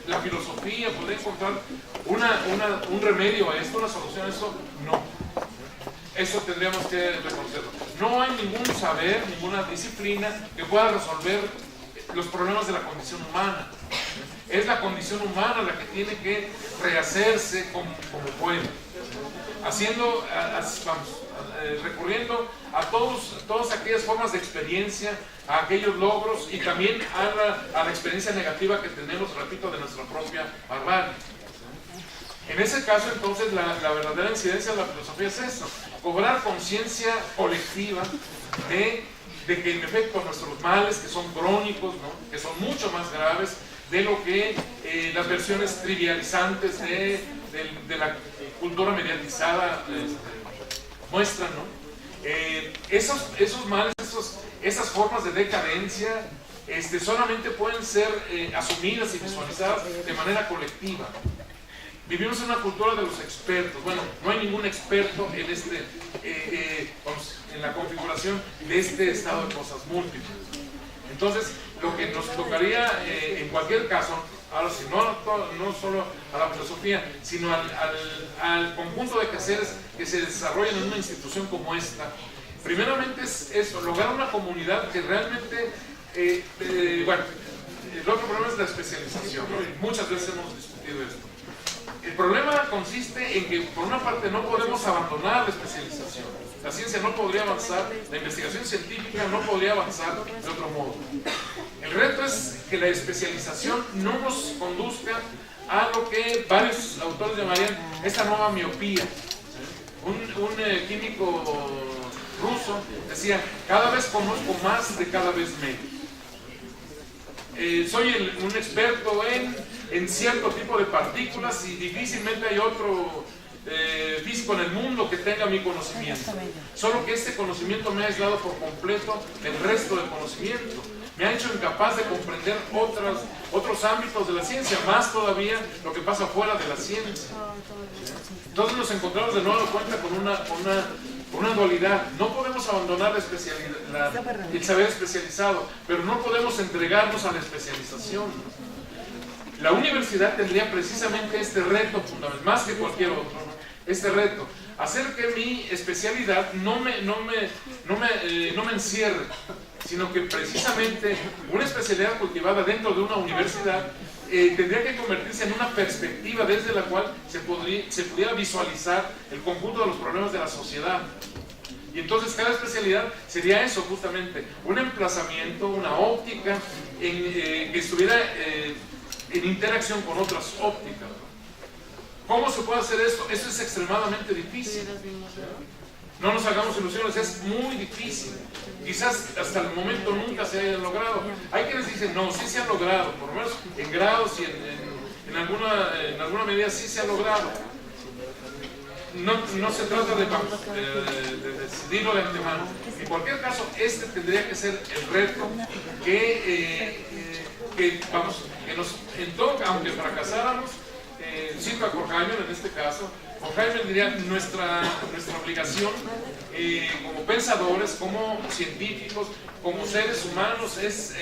la filosofía, podría encontrar un remedio a esto, una solución a esto? No. Eso tendríamos que reconocerlo. No hay ningún saber, ninguna disciplina que pueda resolver los problemas de la condición humana. Es la condición humana la que tiene que rehacerse como puede, recurriendo a todas aquellas formas de experiencia, a aquellos logros y también a la experiencia negativa que tenemos, repito, de nuestra propia barbarie. En ese caso, entonces, la verdadera incidencia de la filosofía es eso, cobrar conciencia colectiva de que en efecto nuestros males, que son crónicos, ¿no? Que son mucho más graves de lo que las versiones trivializantes de la cultura mediatizada muestran, ¿no? Esos males, esas formas de decadencia solamente pueden ser asumidas y visualizadas de manera colectiva. Vivimos en una cultura de los expertos. Bueno, no hay ningún experto en la configuración de este estado de cosas múltiples. Entonces, lo que nos tocaría en cualquier caso, ahora sí, no solo a la filosofía, sino al conjunto de quehaceres que se desarrollan en una institución como esta, primeramente es eso, lograr una comunidad que realmente, bueno, el otro problema es la especialización, ¿no? Y muchas veces hemos discutido esto. El problema consiste en que, por una parte, no podemos abandonar la especialización. La ciencia no podría avanzar, la investigación científica no podría avanzar de otro modo. El reto es que la especialización no nos conduzca a lo que varios autores llamarían esta nueva miopía. Un químico ruso decía, cada vez conozco más de cada vez menos. Soy un experto en cierto tipo de partículas y difícilmente hay otro físico en el mundo que tenga mi conocimiento. Solo que este conocimiento me ha aislado por completo del resto del conocimiento. Me ha hecho incapaz de comprender otros ámbitos de la ciencia, más todavía lo que pasa fuera de la ciencia. Entonces nos encontramos de nuevo cuenta con una dualidad. No podemos abandonar el saber especializado, pero no podemos entregarnos a la especialización. La universidad tendría precisamente este reto fundamental, más que cualquier otro, ¿no? Este reto, hacer que mi especialidad no me encierre, sino que precisamente una especialidad cultivada dentro de una universidad tendría que convertirse en una perspectiva desde la cual se pudiera visualizar el conjunto de los problemas de la sociedad. Y entonces cada especialidad sería eso justamente, un emplazamiento, una óptica que estuviera en interacción con otras ópticas. ¿Cómo se puede hacer esto? Eso es extremadamente difícil. No nos hagamos ilusiones, es muy difícil. Quizás hasta el momento nunca se haya logrado. Hay quienes dicen, no, sí se ha logrado, por lo menos en grados y en alguna medida sí se ha logrado. No se trata de decidirlo de antemano. En cualquier caso, este tendría que ser el reto que nos entoca, aunque fracasáramos. Cito a Horkheimer en este caso. Horkheimer diría nuestra obligación como pensadores, como científicos, como seres humanos es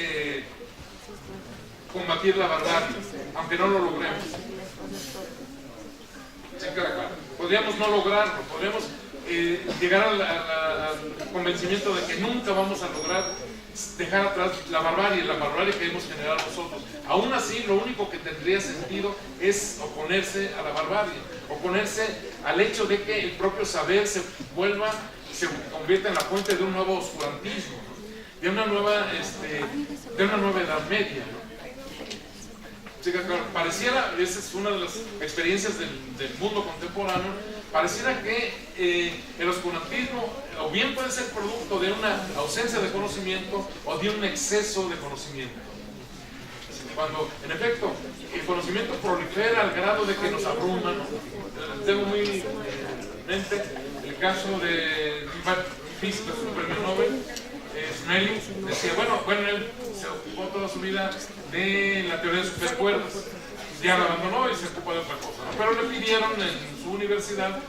combatir la barbarie, aunque no lo logremos. Sí, claro. Podríamos no lograrlo, podríamos llegar al convencimiento de que nunca vamos a lograr dejar atrás la barbarie que hemos generado nosotros. Aún así, lo único que tendría sentido es oponerse a la barbarie, oponerse al hecho de que el propio saber se convierta en la fuente de un nuevo oscurantismo, de una nueva Edad Media, ¿no? Sí, claro, pareciera, esa es una de las experiencias del mundo contemporáneo, pareciera que el oscurantismo o bien puede ser producto de una ausencia de conocimiento o de un exceso de conocimiento. Cuando, en efecto, el conocimiento prolifera al grado de que nos abruma, ¿no? Tengo muy en mente el caso de un físico, un premio Nobel, Snelling, decía, bueno, él se ocupó toda su vida de la teoría de supercuerdas, ya la abandonó y se ocupó de otra cosa, ¿no? Pero le pidieron en su universidad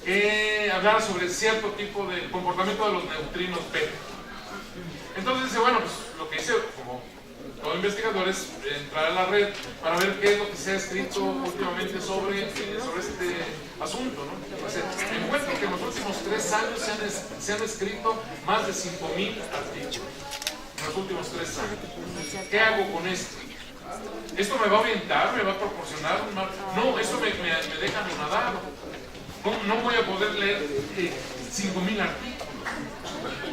que hablara sobre cierto tipo de comportamiento de los neutrinos beta. Entonces dice, bueno, pues lo que hice como todo investigador es entrar a la red para ver qué es lo que se ha escrito últimamente sobre este asunto, ¿no? Encuentro que en los últimos 3 años se han escrito más de 5,000 artículos. En los últimos 3 años. ¿Qué hago con esto? ¿Esto me va a orientar? ¿Me va a proporcionar un marco? No, eso me deja anonadado. No voy a poder leer 5,000 artículos.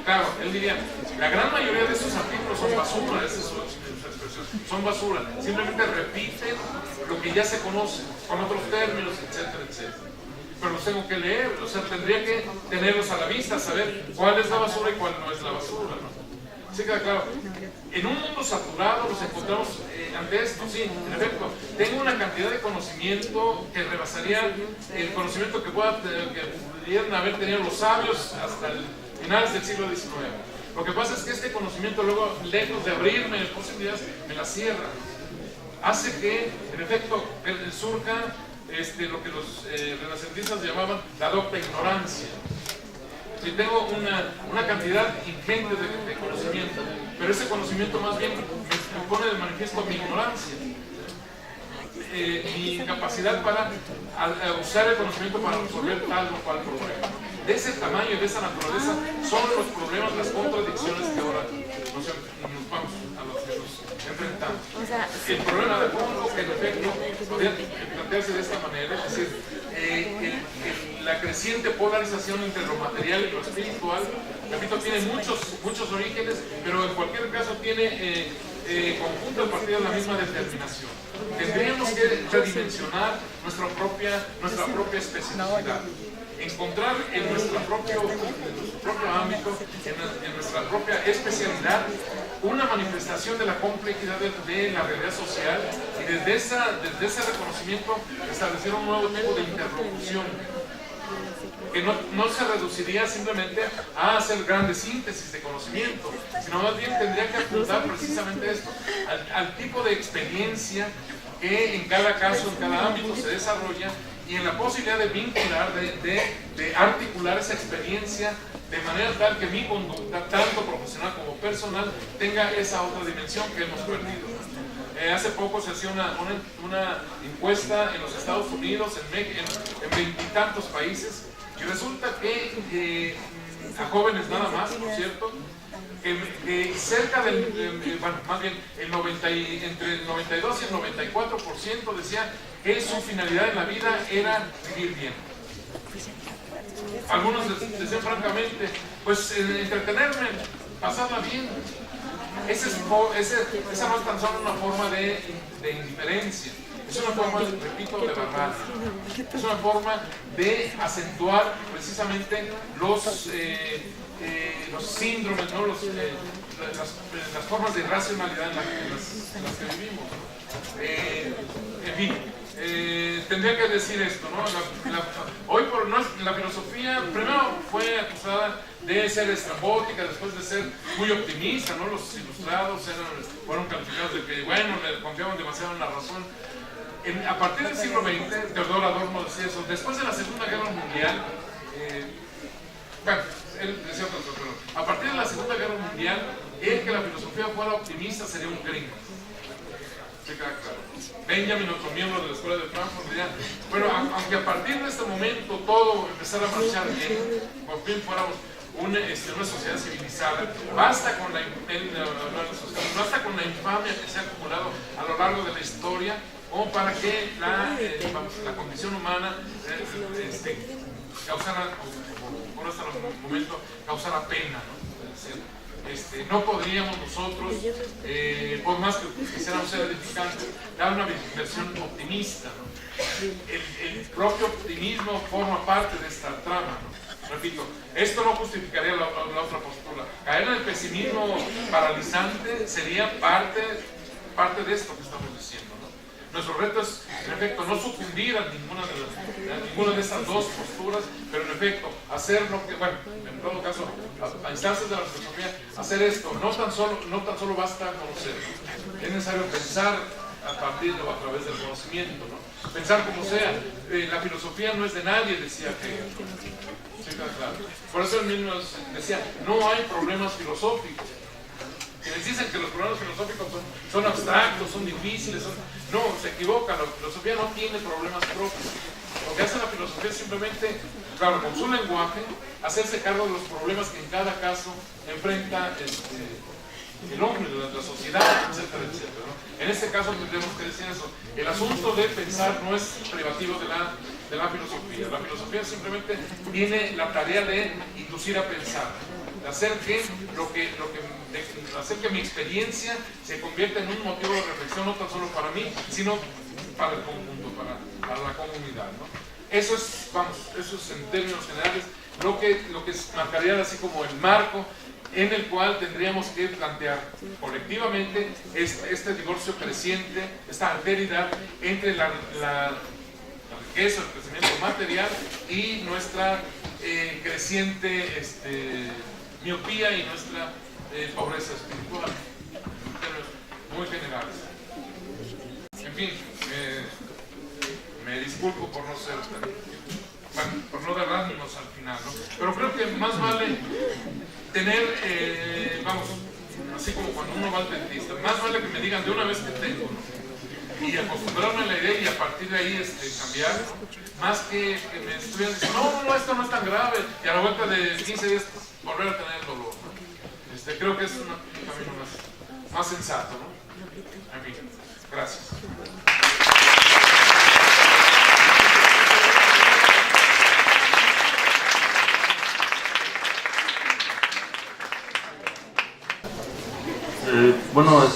Claro, él diría, la gran mayoría de esos artículos son basura, esa es su expresión, son basura. Simplemente repiten lo que ya se conoce, con otros términos, etcétera, etcétera. Pero los tengo que leer, o sea, tendría que tenerlos a la vista, saber cuál es la basura y cuál no es la basura, ¿no? Sí, claro. En un mundo saturado nos encontramos ante esto, sí, en efecto. Tengo una cantidad de conocimiento que rebasaría el conocimiento que pudieran haber tenido los sabios hasta el finales del siglo XIX. Lo que pasa es que este conocimiento luego, lejos de abrirme posibilidades, me la cierra. Hace que, en efecto, surja lo que los renacentistas llamaban la docta ignorancia. Si tengo una cantidad ingente de conocimiento, pero ese conocimiento más bien me pone de manifiesto mi ignorancia, mi incapacidad para usar el conocimiento para resolver tal o cual problema. De ese tamaño y de esa naturaleza son los problemas, las contradicciones que ahora nos vamos a los que nos enfrentamos. El problema de fondo, que en efecto podría plantearse de esta manera, es decir, la creciente polarización entre lo material y lo espiritual, repito, tiene muchos orígenes, pero en cualquier caso tiene conjunto a partir de la misma determinación. Tendríamos que redimensionar nuestra propia especificidad, encontrar en nuestro propio ámbito, en nuestra propia especialidad, una manifestación de la complejidad de la realidad social y desde ese reconocimiento establecer un nuevo tipo de interlocución que no se reduciría simplemente a hacer grandes síntesis de conocimiento, sino más bien tendría que apuntar precisamente esto, al tipo de experiencia que en cada caso, en cada ámbito se desarrolla y en la posibilidad de vincular, de articular esa experiencia de manera tal que mi conducta, tanto profesional como personal, tenga esa otra dimensión que hemos perdido. Hace poco se hacía una encuesta en los Estados Unidos, en 20 y tantos países, y resulta que a jóvenes nada más, por cierto, que cerca del, bueno, más bien, entre el 92 y el 94% decía que su finalidad en la vida era vivir bien. Algunos decían francamente, pues entretenerme, pasarla bien. Esa no es tan solo una forma de indiferencia, es una forma, repito, de barbarie. Es una forma de acentuar precisamente los síndromes, ¿no? Las formas de irracionalidad en las que vivimos. En fin, tendría que decir esto, ¿no? Hoy por hoy la filosofía primero fue acusada de ser estrambótica, después de ser muy optimista, ¿no? Los ilustrados fueron calificados de que, bueno, le confiaban demasiado en la razón. A partir del siglo XX, Teodoro Adorno decía eso, después de la Segunda Guerra Mundial, bueno, él decía otra cosa, pero a partir de la Segunda Guerra Mundial, el que la filosofía fuera optimista sería un crimen. Se queda claro. Benjamin, otro miembro de la Escuela de Frankfurt, diría, bueno, aunque a partir de este momento todo empezara a marchar bien, por fin fuéramos una sociedad civilizada, basta con la infamia que se ha acumulado a lo largo de la historia, como para que la condición humana causara, por hasta el momento, causara pena, ¿no? Es decir, no podríamos nosotros, por más que quisiéramos ser edificantes, dar una versión optimista, ¿no? El propio optimismo forma parte de esta trama, ¿no? Repito, esto no justificaría la otra postura. Caer en el pesimismo paralizante sería parte de esto que estamos diciendo, ¿no? Nuestro reto es, en efecto, no sucumbir a ninguna de estas dos posturas, pero en efecto, hacer lo que, bueno, en todo caso, a instancias de la filosofía, hacer esto, no tan solo basta conocer, es necesario pensar a partir o a través del conocimiento, ¿no? Pensar como sea, la filosofía no es de nadie, decía Hegel. Sí, claro. Por eso él mismo decía, no hay problemas filosóficos. Quienes dicen que los problemas filosóficos son abstractos, son difíciles, no, se equivocan. La filosofía no tiene problemas propios. Lo que hace la filosofía es simplemente, claro, con su lenguaje, hacerse cargo de los problemas que en cada caso enfrenta el hombre, la sociedad, etcétera, etcétera, ¿no? En este caso tendremos que decir eso. El asunto de pensar no es privativo de la filosofía. La filosofía simplemente tiene la tarea de inducir a pensar, de hacer que mi experiencia se convierta en un motivo de reflexión no tan solo para mí, sino para el conjunto, para la comunidad, ¿no? Eso es en términos generales lo que marcaría así como el marco en el cual tendríamos que plantear colectivamente este divorcio creciente, esta alteridad entre la riqueza, el crecimiento material y nuestra creciente miopía y nuestra pobreza espiritual, en términos muy generales. En fin, me disculpo por no ser tan, bueno, por no dar ánimos al final, ¿no? Pero creo que más vale tener, vamos, así como cuando uno va al dentista, más vale que me digan de una vez que tengo, ¿no? Y acostumbrarme a la idea y a partir de ahí cambiar, ¿no? Más que me estuvieran diciendo, no, esto no es tan grave, y a la vuelta de 15 días volver a tener el dolor, ¿no? Creo que es un camino más sensato, ¿no? En fin, gracias. Bueno,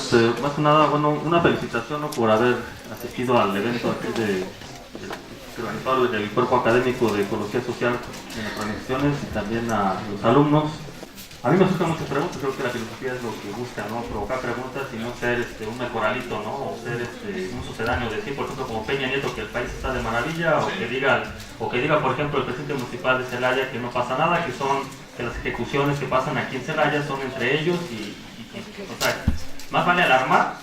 más que nada, una felicitación, ¿no?, por haber asistido al evento aquí del Cuerpo Académico de Ecología Social en las organizaciones y también a los alumnos. A mí me surgen muchas preguntas, creo que la filosofía es lo que busca, ¿no?, provocar preguntas y no ser un mejoralito, ¿no?, o ser un sucedáneo, decir, por ejemplo, como Peña Nieto, que el país está de maravilla, o que diga, por ejemplo, el presidente municipal de Celaya que no pasa nada, que las ejecuciones que pasan aquí en Celaya son entre ellos o sea, más vale alarmar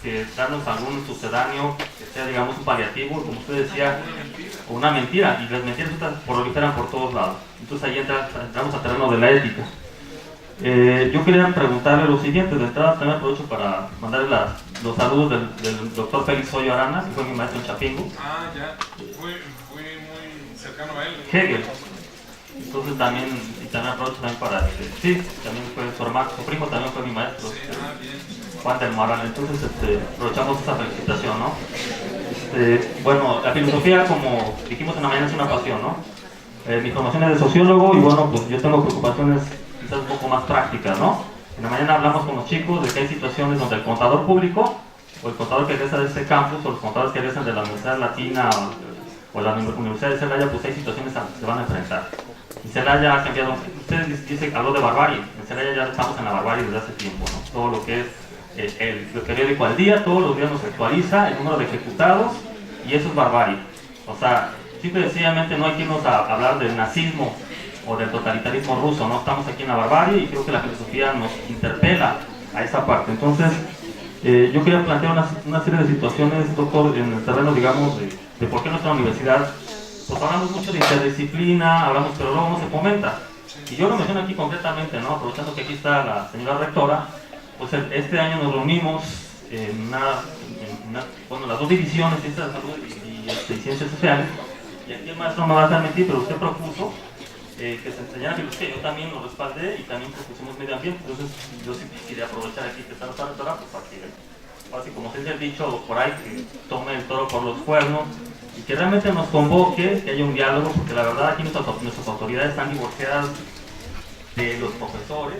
que darnos algún sucedáneo que sea, digamos, un paliativo, como usted decía, o una mentira, y las mentiras proliferan por todos lados. Entonces ahí entramos al terreno de la ética. Yo quería preguntarle lo siguiente. De entrada también aprovecho para mandarle los saludos del doctor Félix Hoyo Arana, que fue mi maestro en Chapingo. Ah, ya, fui muy cercano a él. Hegel. Entonces también aprovecho también para, sí, también fue su primo también fue mi maestro, Juan del Moral, entonces aprovechamos esa felicitación, ¿no? Bueno, la filosofía, como dijimos en la mañana, es una pasión, ¿no? Mi formación es de sociólogo y bueno, pues yo tengo preocupaciones quizás un poco más prácticas, ¿no? En la mañana hablamos con los chicos de que hay situaciones donde el contador público o el contador que egresa de este campus o los contadores que egresan de la Universidad Latina o la Universidad de Celaya, pues hay situaciones a las que se van a enfrentar. Y Celaya ha cambiado, usted habló de barbarie, en Celaya ya estamos en la barbarie desde hace tiempo, ¿no? Todo lo que es el periódico al día, todos los días nos actualiza el número de ejecutados y eso es barbarie. O sea, simple y sencillamente no hay que irnos a hablar del nazismo o del totalitarismo ruso, no estamos aquí en la barbarie y creo que la filosofía nos interpela a esa parte. Entonces, yo quería plantear una serie de situaciones, doctor, en el terreno, digamos, de por qué nuestra universidad, pues hablamos mucho de interdisciplina, hablamos, pero luego no se comenta. Y yo lo menciono aquí concretamente, ¿no? Aprovechando que aquí está la señora rectora, pues este año nos reunimos bueno, las dos divisiones, Ciencias de Salud y Ciencias Sociales, y aquí el maestro no va a dejar mentir, pero usted propuso que se enseñara filosofía, yo también lo respaldé y también propusimos medio ambiente, entonces yo sí quería aprovechar aquí que está la rectora, pues para que, así como se dice el dicho por ahí, que tome el toro por los cuernos y que realmente nos convoque, que haya un diálogo, porque la verdad aquí nuestras autoridades están divorciadas de los profesores,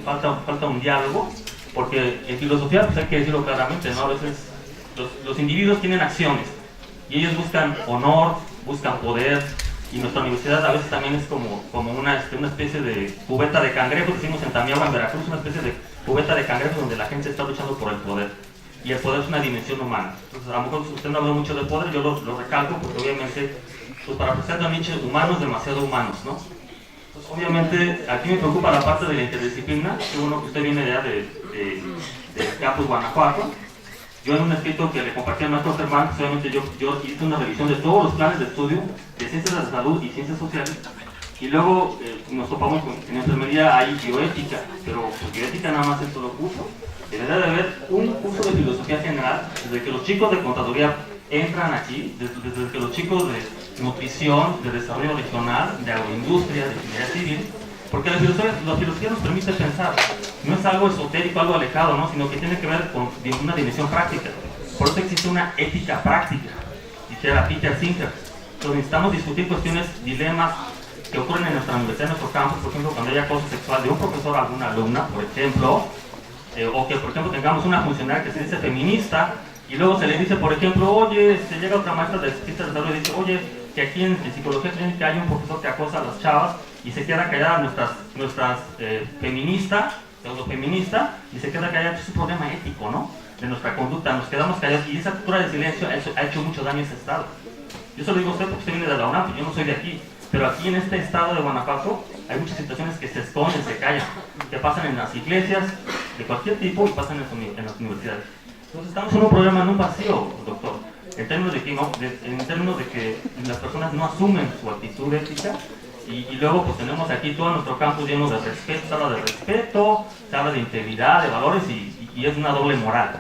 falta un diálogo, porque en filosofía pues hay que decirlo claramente, ¿no? A veces los individuos tienen acciones y ellos buscan honor, buscan poder, y nuestra universidad a veces también es como una especie de cubeta de cangrejos, decimos en Tamiahua, en Veracruz, una especie de cubeta de cangrejos donde la gente está luchando por el poder, y el poder es una dimensión humana. Entonces a lo mejor usted no habló mucho de poder, yo lo recalco porque obviamente, pues para apreciar a Nietzsche, humanos demasiado humanos, ¿no? Entonces obviamente aquí me preocupa la parte de la interdisciplina, que uno que usted viene ya de Campus Guanajuato. Yo en un escrito que le compartí al maestro Germán, obviamente yo hice una revisión de todos los planes de estudio de Ciencias de la Salud y Ciencias Sociales, y luego nos topamos con en enfermería hay bioética, pero pues, bioética nada más es solo curso. Debería de haber un curso de filosofía general, desde que los chicos de contaduría entran aquí, desde que los chicos de nutrición, de desarrollo regional, de agroindustria, de ingeniería civil, porque la filosofía nos permite pensar, no es algo esotérico, algo alejado, ¿no? Sino que tiene que ver con una dimensión práctica. Por eso existe una ética práctica, dijera Peter Singer. Entonces necesitamos discutir cuestiones, dilemas que ocurren en nuestra universidad, en nuestro campus, por ejemplo, cuando hay acoso sexual de un profesor a alguna alumna, por ejemplo, o que, por ejemplo, tengamos una funcionaria que se dice feminista, y luego se le dice, por ejemplo, oye, se llega otra maestra de Ciencias de Salud y dice, oye, que aquí en psicología clínica hay un profesor que acosa a las chavas, y se queda callada nuestras feminista, pseudofeminista, y se queda callada. Es un problema ético, ¿no? De nuestra conducta, nos quedamos callados, y esa cultura de silencio ha hecho mucho daño a ese estado. Yo se lo digo a usted porque usted viene de la UNAM, yo no soy de aquí, pero aquí en este estado de Guanajuato hay muchas situaciones que se esconden, se callan, que pasan en las iglesias de cualquier tipo y pasan en las universidades. Entonces estamos en un problema, en un vacío, doctor, en términos de que las personas no asumen su actitud ética. Y luego pues tenemos aquí todo nuestro campus lleno de respeto, se habla de respeto, se habla de integridad, de valores y es una doble moral.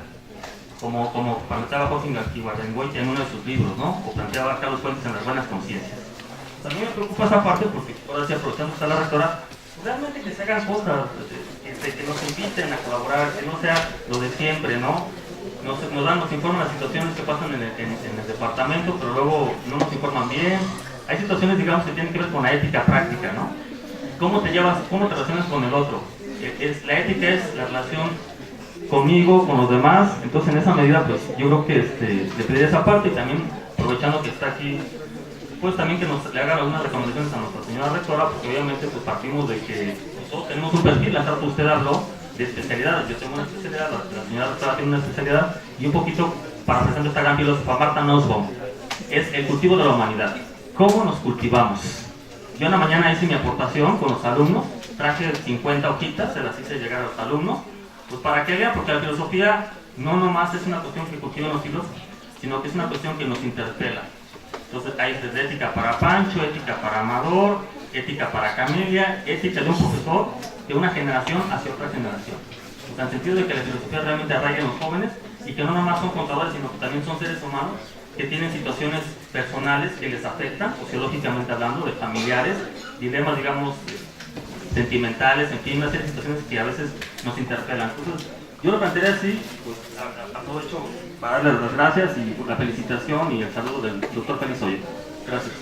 Como planteaba Jorge Ibargüengoitia en uno de sus libros, ¿no? O planteaba Carlos Fuentes en Las Buenas Conciencias. También me preocupa esa parte porque, ahora sí, aprovechando que está la rectora, realmente que se hagan cosas, que nos inviten a colaborar, que no sea lo de siempre, ¿no? Nos informan las situaciones que pasan en el departamento, pero luego no nos informan bien. Hay situaciones, digamos, que tienen que ver con la ética práctica, ¿no? ¿Cómo te relacionas con el otro? La ética es la relación conmigo, con los demás. Entonces, en esa medida, pues, yo creo que le pediría esa parte y también, aprovechando que está aquí, pues también que le haga algunas recomendaciones a nuestra señora rectora, porque obviamente, pues, partimos de que nosotros tenemos un perfil, la tarde usted habló de especialidades. Yo tengo una especialidad, la señora rectora tiene una especialidad, y un poquito, para presentar esta gran filósofa, Martha Nussbaum, es el cultivo de la humanidad. ¿Cómo nos cultivamos? Yo en la mañana hice mi aportación con los alumnos, traje 50 hojitas, se las hice llegar a los alumnos, pues para que vean, porque la filosofía no nomás es una cuestión que cultivan los filósofos, sino que es una cuestión que nos interpela. Entonces hay desde ética para Pancho, ética para Amador, ética para Camelia, ética de un profesor de una generación hacia otra generación. O sea, en el sentido de que la filosofía realmente arraiga en los jóvenes y que no nomás son contadores, sino que también son seres humanos que tienen situaciones personales que les afectan, sociológicamente hablando, de familiares, dilemas, digamos, sentimentales, en fin, una serie de situaciones que a veces nos interpelan. Entonces, yo lo plantearía así, pues aprovecho para darles las gracias y la felicitación y el saludo del doctor Félix Hoyo. Gracias.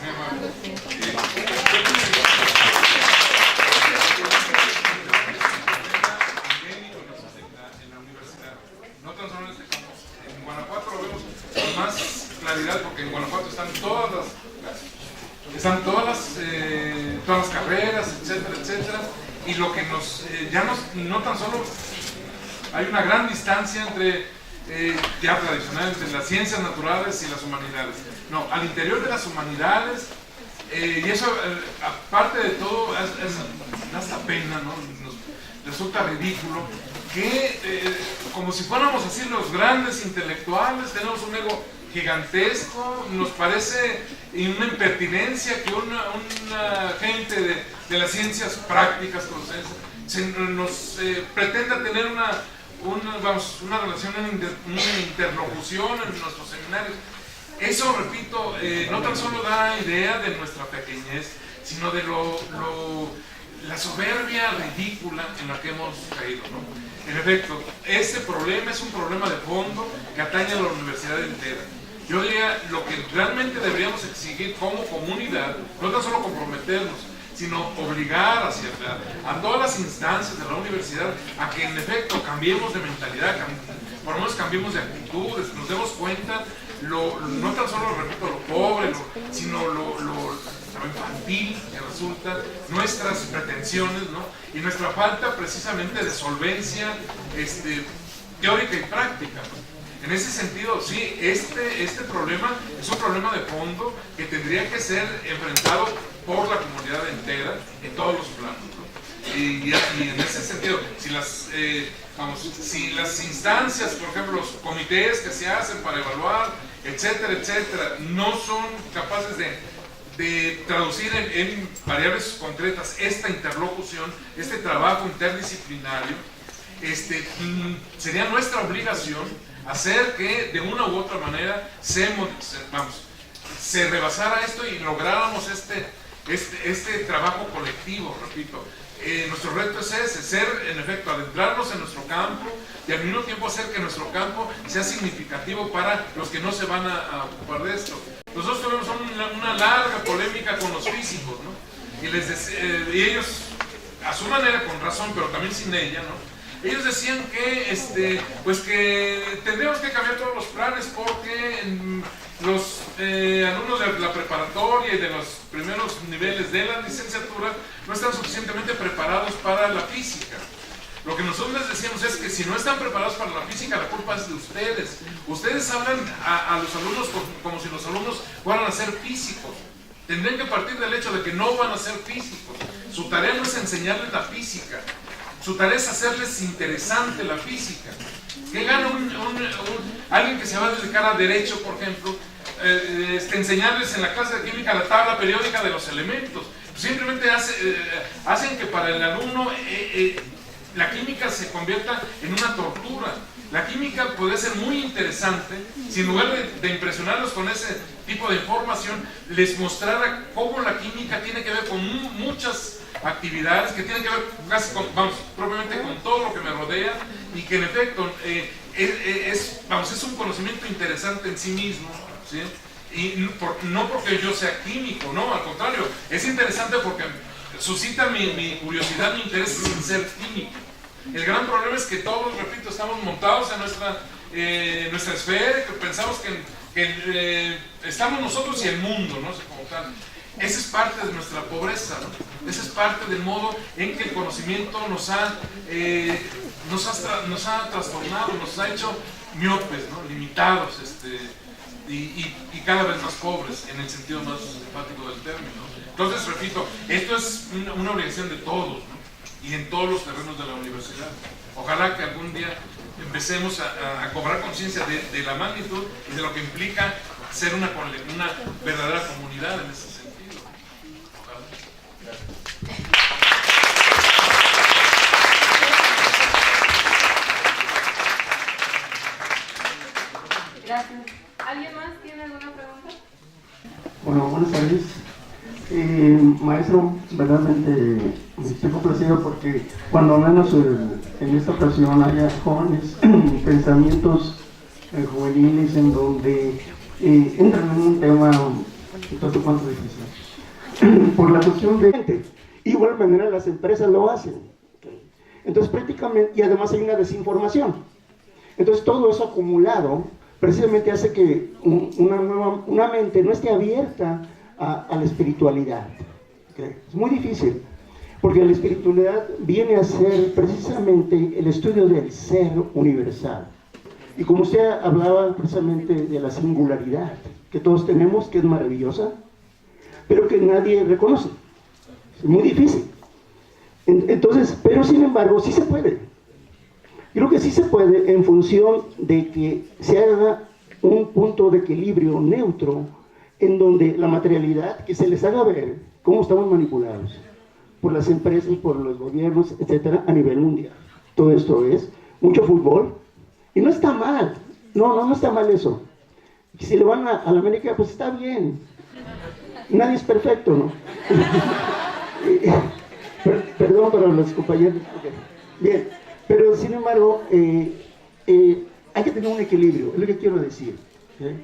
No tan solo en este campus, en Guanajuato lo vemos con más claridad porque en Guanajuato están todas las carreras, etcétera, etcétera, y lo que no tan solo hay una gran distancia entre ya tradicional entre las ciencias naturales y las humanidades. No, al interior de las humanidades, y eso aparte de todo da hasta pena, ¿no? Nos resulta ridículo que como si fuéramos así los grandes intelectuales, tenemos un ego gigantesco, nos parece una impertinencia que una gente de las ciencias prácticas nos pretenda tener una relación, una interlocución en nuestros seminarios. Eso, repito, no tan solo da idea de nuestra pequeñez, sino de la soberbia ridícula en la que hemos caído, ¿no? En efecto, este problema es un problema de fondo que atañe a la universidad entera. Yo diría, lo que realmente deberíamos exigir como comunidad, no tan solo comprometernos, sino obligar a todas las instancias de la universidad a que en efecto cambiemos de mentalidad, por lo menos cambiemos de actitudes, nos demos cuenta, no tan solo, repito, lo pobre, sino lo infantil que resulta, nuestras pretensiones, ¿no? Y nuestra falta precisamente de solvencia teórica y práctica. En ese sentido, sí, este problema es un problema de fondo que tendría que ser enfrentado por la comunidad entera en todos los planos, ¿no? Y en ese sentido, si las instancias, por ejemplo, los comités que se hacen para evaluar, etcétera, etcétera, no son capaces de traducir en variables concretas esta interlocución, este trabajo interdisciplinario, sería nuestra obligación hacer que de una u otra manera se rebasara esto y lográramos este trabajo colectivo, repito. Nuestro reto es ese, ser en efecto, adentrarnos en nuestro campo y al mismo tiempo hacer que nuestro campo sea significativo para los que no se van a ocupar de esto. Nosotros tuvimos una larga polémica con los físicos, ¿no? Y ellos, a su manera, con razón, pero también sin ella, ¿no? Ellos decían que, pues que tendríamos que cambiar todos los planes porque los alumnos de la preparatoria y de los primeros niveles de la licenciatura no están suficientemente preparados para la física. Lo que nosotros les decíamos es que si no están preparados para la física, la culpa es de ustedes. Ustedes hablan a los alumnos como si los alumnos fueran a ser físicos. Tendrían que partir del hecho de que no van a ser físicos. Su tarea no es enseñarles la física. Su tarea es hacerles interesante la física. ¿Qué gana alguien que se va a dedicar a derecho, por ejemplo, enseñarles en la clase de química la tabla periódica de los elementos? Simplemente hacen que para el alumno la química se convierta en una tortura. La química puede ser muy interesante si en lugar de impresionarlos con ese tipo de información, les mostrara cómo la química tiene que ver con muchas actividades, que tienen que ver casi propiamente con todo lo que me rodea y que en efecto es un conocimiento interesante en sí mismo, ¿sí? Y no porque yo sea químico, no, al contrario, es interesante porque suscita mi curiosidad, mi interés sin ser químico. El gran problema es que todos, repito, estamos montados en nuestra esfera, que pensamos que estamos nosotros y el mundo, ¿no? Como tal. Esa es parte de nuestra pobreza, ¿no? Esa es parte del modo en que el conocimiento nos ha trastornado, nos ha hecho miopes, ¿no? Limitados, y cada vez más pobres, en el sentido más enfático del término. Entonces, repito, esto es una obligación de todos, ¿no? Y en todos los terrenos de la universidad. Ojalá que algún día empecemos a cobrar conciencia de la magnitud y de lo que implica ser una verdadera comunidad en ese sentido. Ojalá. Gracias. ¿Alguien ¿Alguien más tiene alguna pregunta? Bueno, buenas tardes. Maestro, verdaderamente estoy complacido porque cuando menos en esta ocasión haya jóvenes pensamientos juveniles en donde entran en un tema un tanto cuanto difícil. Por la cuestión de gente. Igual manera las empresas lo hacen. Entonces prácticamente, y además hay una desinformación. Entonces todo eso acumulado precisamente hace que una mente no esté abierta a la espiritualidad. ¿Okay? Es muy difícil, porque la espiritualidad viene a ser precisamente el estudio del ser universal. Y como usted hablaba precisamente de la singularidad que todos tenemos, que es maravillosa, pero que nadie reconoce. Es muy difícil. Entonces, pero sin embargo, sí se puede. Creo que sí se puede en función de que se haga un punto de equilibrio neutro en donde la materialidad, que se les haga ver cómo estamos manipulados por las empresas, por los gobiernos, etcétera, a nivel mundial. Todo esto es mucho fútbol y no está mal. No está mal eso. Si le van a la América, pues está bien. Nadie es perfecto, ¿no? Perdón para los compañeros. Okay. Bien. Pero sin embargo, hay que tener un equilibrio, es lo que quiero decir. ¿Okay?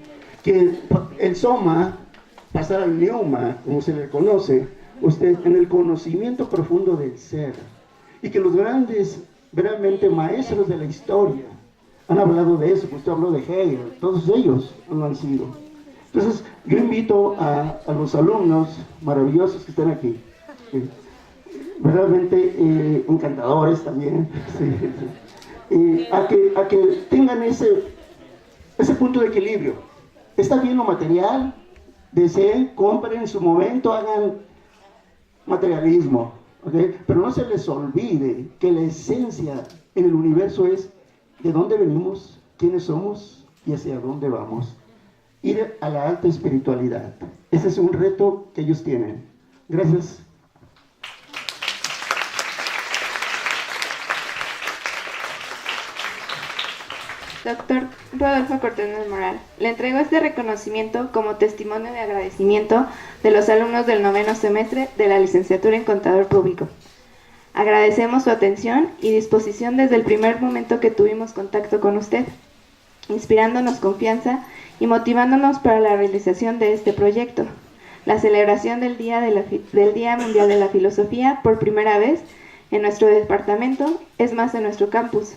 Que el soma, pasar al neuma, como se le conoce, usted en el conocimiento profundo del ser. Y que los grandes, realmente maestros de la historia, han hablado de eso, usted habló de Hegel, todos ellos lo han sido. Entonces, yo invito a los alumnos maravillosos que están aquí, realmente encantadores también, a que tengan ese punto de equilibrio. Está bien lo material, deseen, compren en su momento, hagan materialismo, ¿okay? Pero no se les olvide que la esencia en el universo es de dónde venimos, quiénes somos y hacia dónde vamos. Ir a la alta espiritualidad. Ese es un reto que ellos tienen. Gracias. Doctor Rodolfo Cortés del Moral, le entrego este reconocimiento como testimonio de agradecimiento de los alumnos del 9º semestre de la licenciatura en Contador Público. Agradecemos su atención y disposición desde el primer momento que tuvimos contacto con usted, inspirándonos confianza y motivándonos para la realización de este proyecto, la celebración del Día Mundial de la Filosofía por primera vez en nuestro departamento, es más en nuestro campus.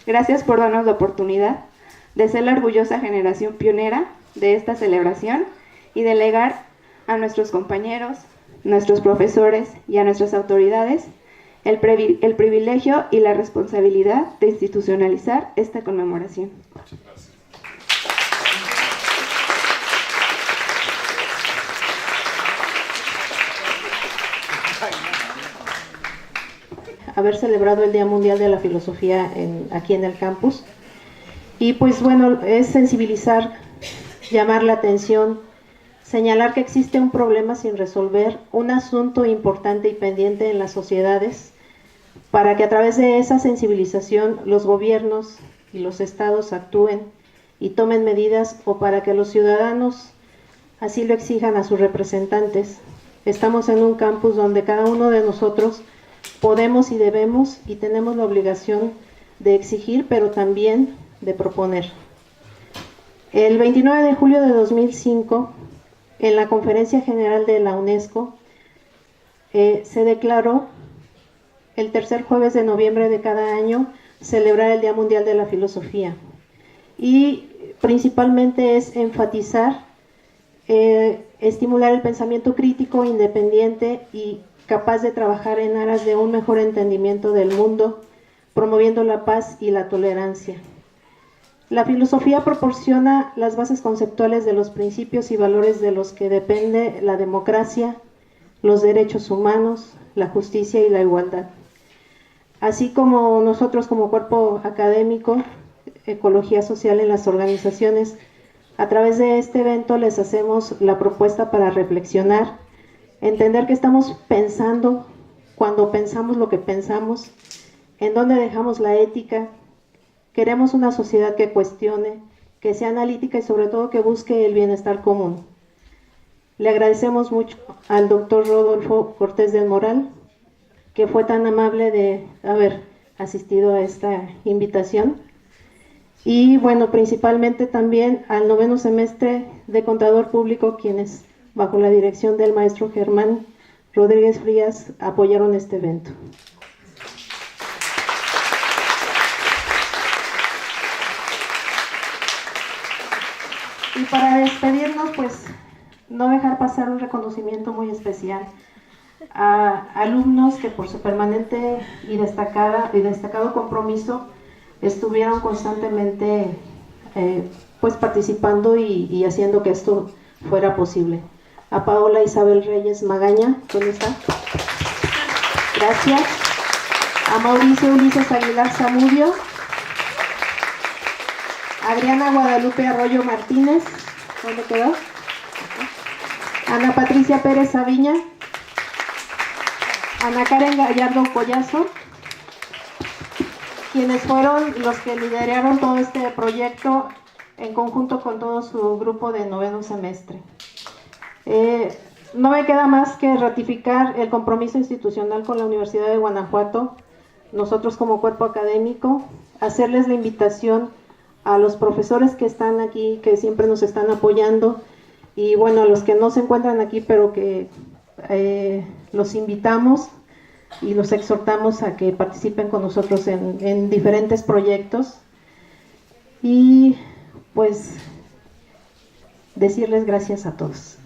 Gracias por darnos la oportunidad de ser la orgullosa generación pionera de esta celebración y delegar a nuestros compañeros, nuestros profesores y a nuestras autoridades el privilegio y la responsabilidad de institucionalizar esta conmemoración. Haber celebrado el Día Mundial de la Filosofía aquí en el campus. Y pues bueno, es sensibilizar, llamar la atención, señalar que existe un problema sin resolver, un asunto importante y pendiente en las sociedades, para que a través de esa sensibilización los gobiernos y los estados actúen y tomen medidas, o para que los ciudadanos así lo exijan a sus representantes. Estamos en un campus donde cada uno de nosotros podemos y debemos y tenemos la obligación de exigir, pero también de proponer. El 29 de julio de 2005, en la Conferencia General de la UNESCO, se declaró el tercer jueves de noviembre de cada año celebrar el Día Mundial de la Filosofía. Y principalmente es enfatizar, estimular el pensamiento crítico, independiente y capaz de trabajar en aras de un mejor entendimiento del mundo, promoviendo la paz y la tolerancia. La filosofía proporciona las bases conceptuales de los principios y valores de los que depende la democracia, los derechos humanos, la justicia y la igualdad. Así como nosotros como cuerpo académico, Ecología Social en las organizaciones, a través de este evento les hacemos la propuesta para reflexionar, entender qué estamos pensando cuando pensamos lo que pensamos, en dónde dejamos la ética. Queremos una sociedad que cuestione, que sea analítica y sobre todo que busque el bienestar común. Le agradecemos mucho al doctor Rodolfo Cortés del Moral, que fue tan amable de haber asistido a esta invitación. Y bueno, principalmente también al 9º semestre de Contador Público, quienes bajo la dirección del maestro Germán Rodríguez Frías apoyaron este evento. Y para despedirnos, pues no dejar pasar un reconocimiento muy especial a alumnos que por su permanente y destacado compromiso estuvieron constantemente pues participando y haciendo que esto fuera posible. A Paola Isabel Reyes Magaña, ¿dónde está? Gracias. A Mauricio Ulises Aguilar Zamudio. Adriana Guadalupe Arroyo Martínez, ¿dónde quedó? Ana Patricia Pérez Saviña. Ana Karen Gallardo Collazo, quienes fueron los que lideraron todo este proyecto en conjunto con todo su grupo de 9º semestre. No me queda más que ratificar el compromiso institucional con la Universidad de Guanajuato, nosotros como cuerpo académico, hacerles la invitación a los profesores que están aquí, que siempre nos están apoyando, y bueno, a los que no se encuentran aquí, pero que los invitamos y los exhortamos a que participen con nosotros en diferentes proyectos, y pues decirles gracias a todos.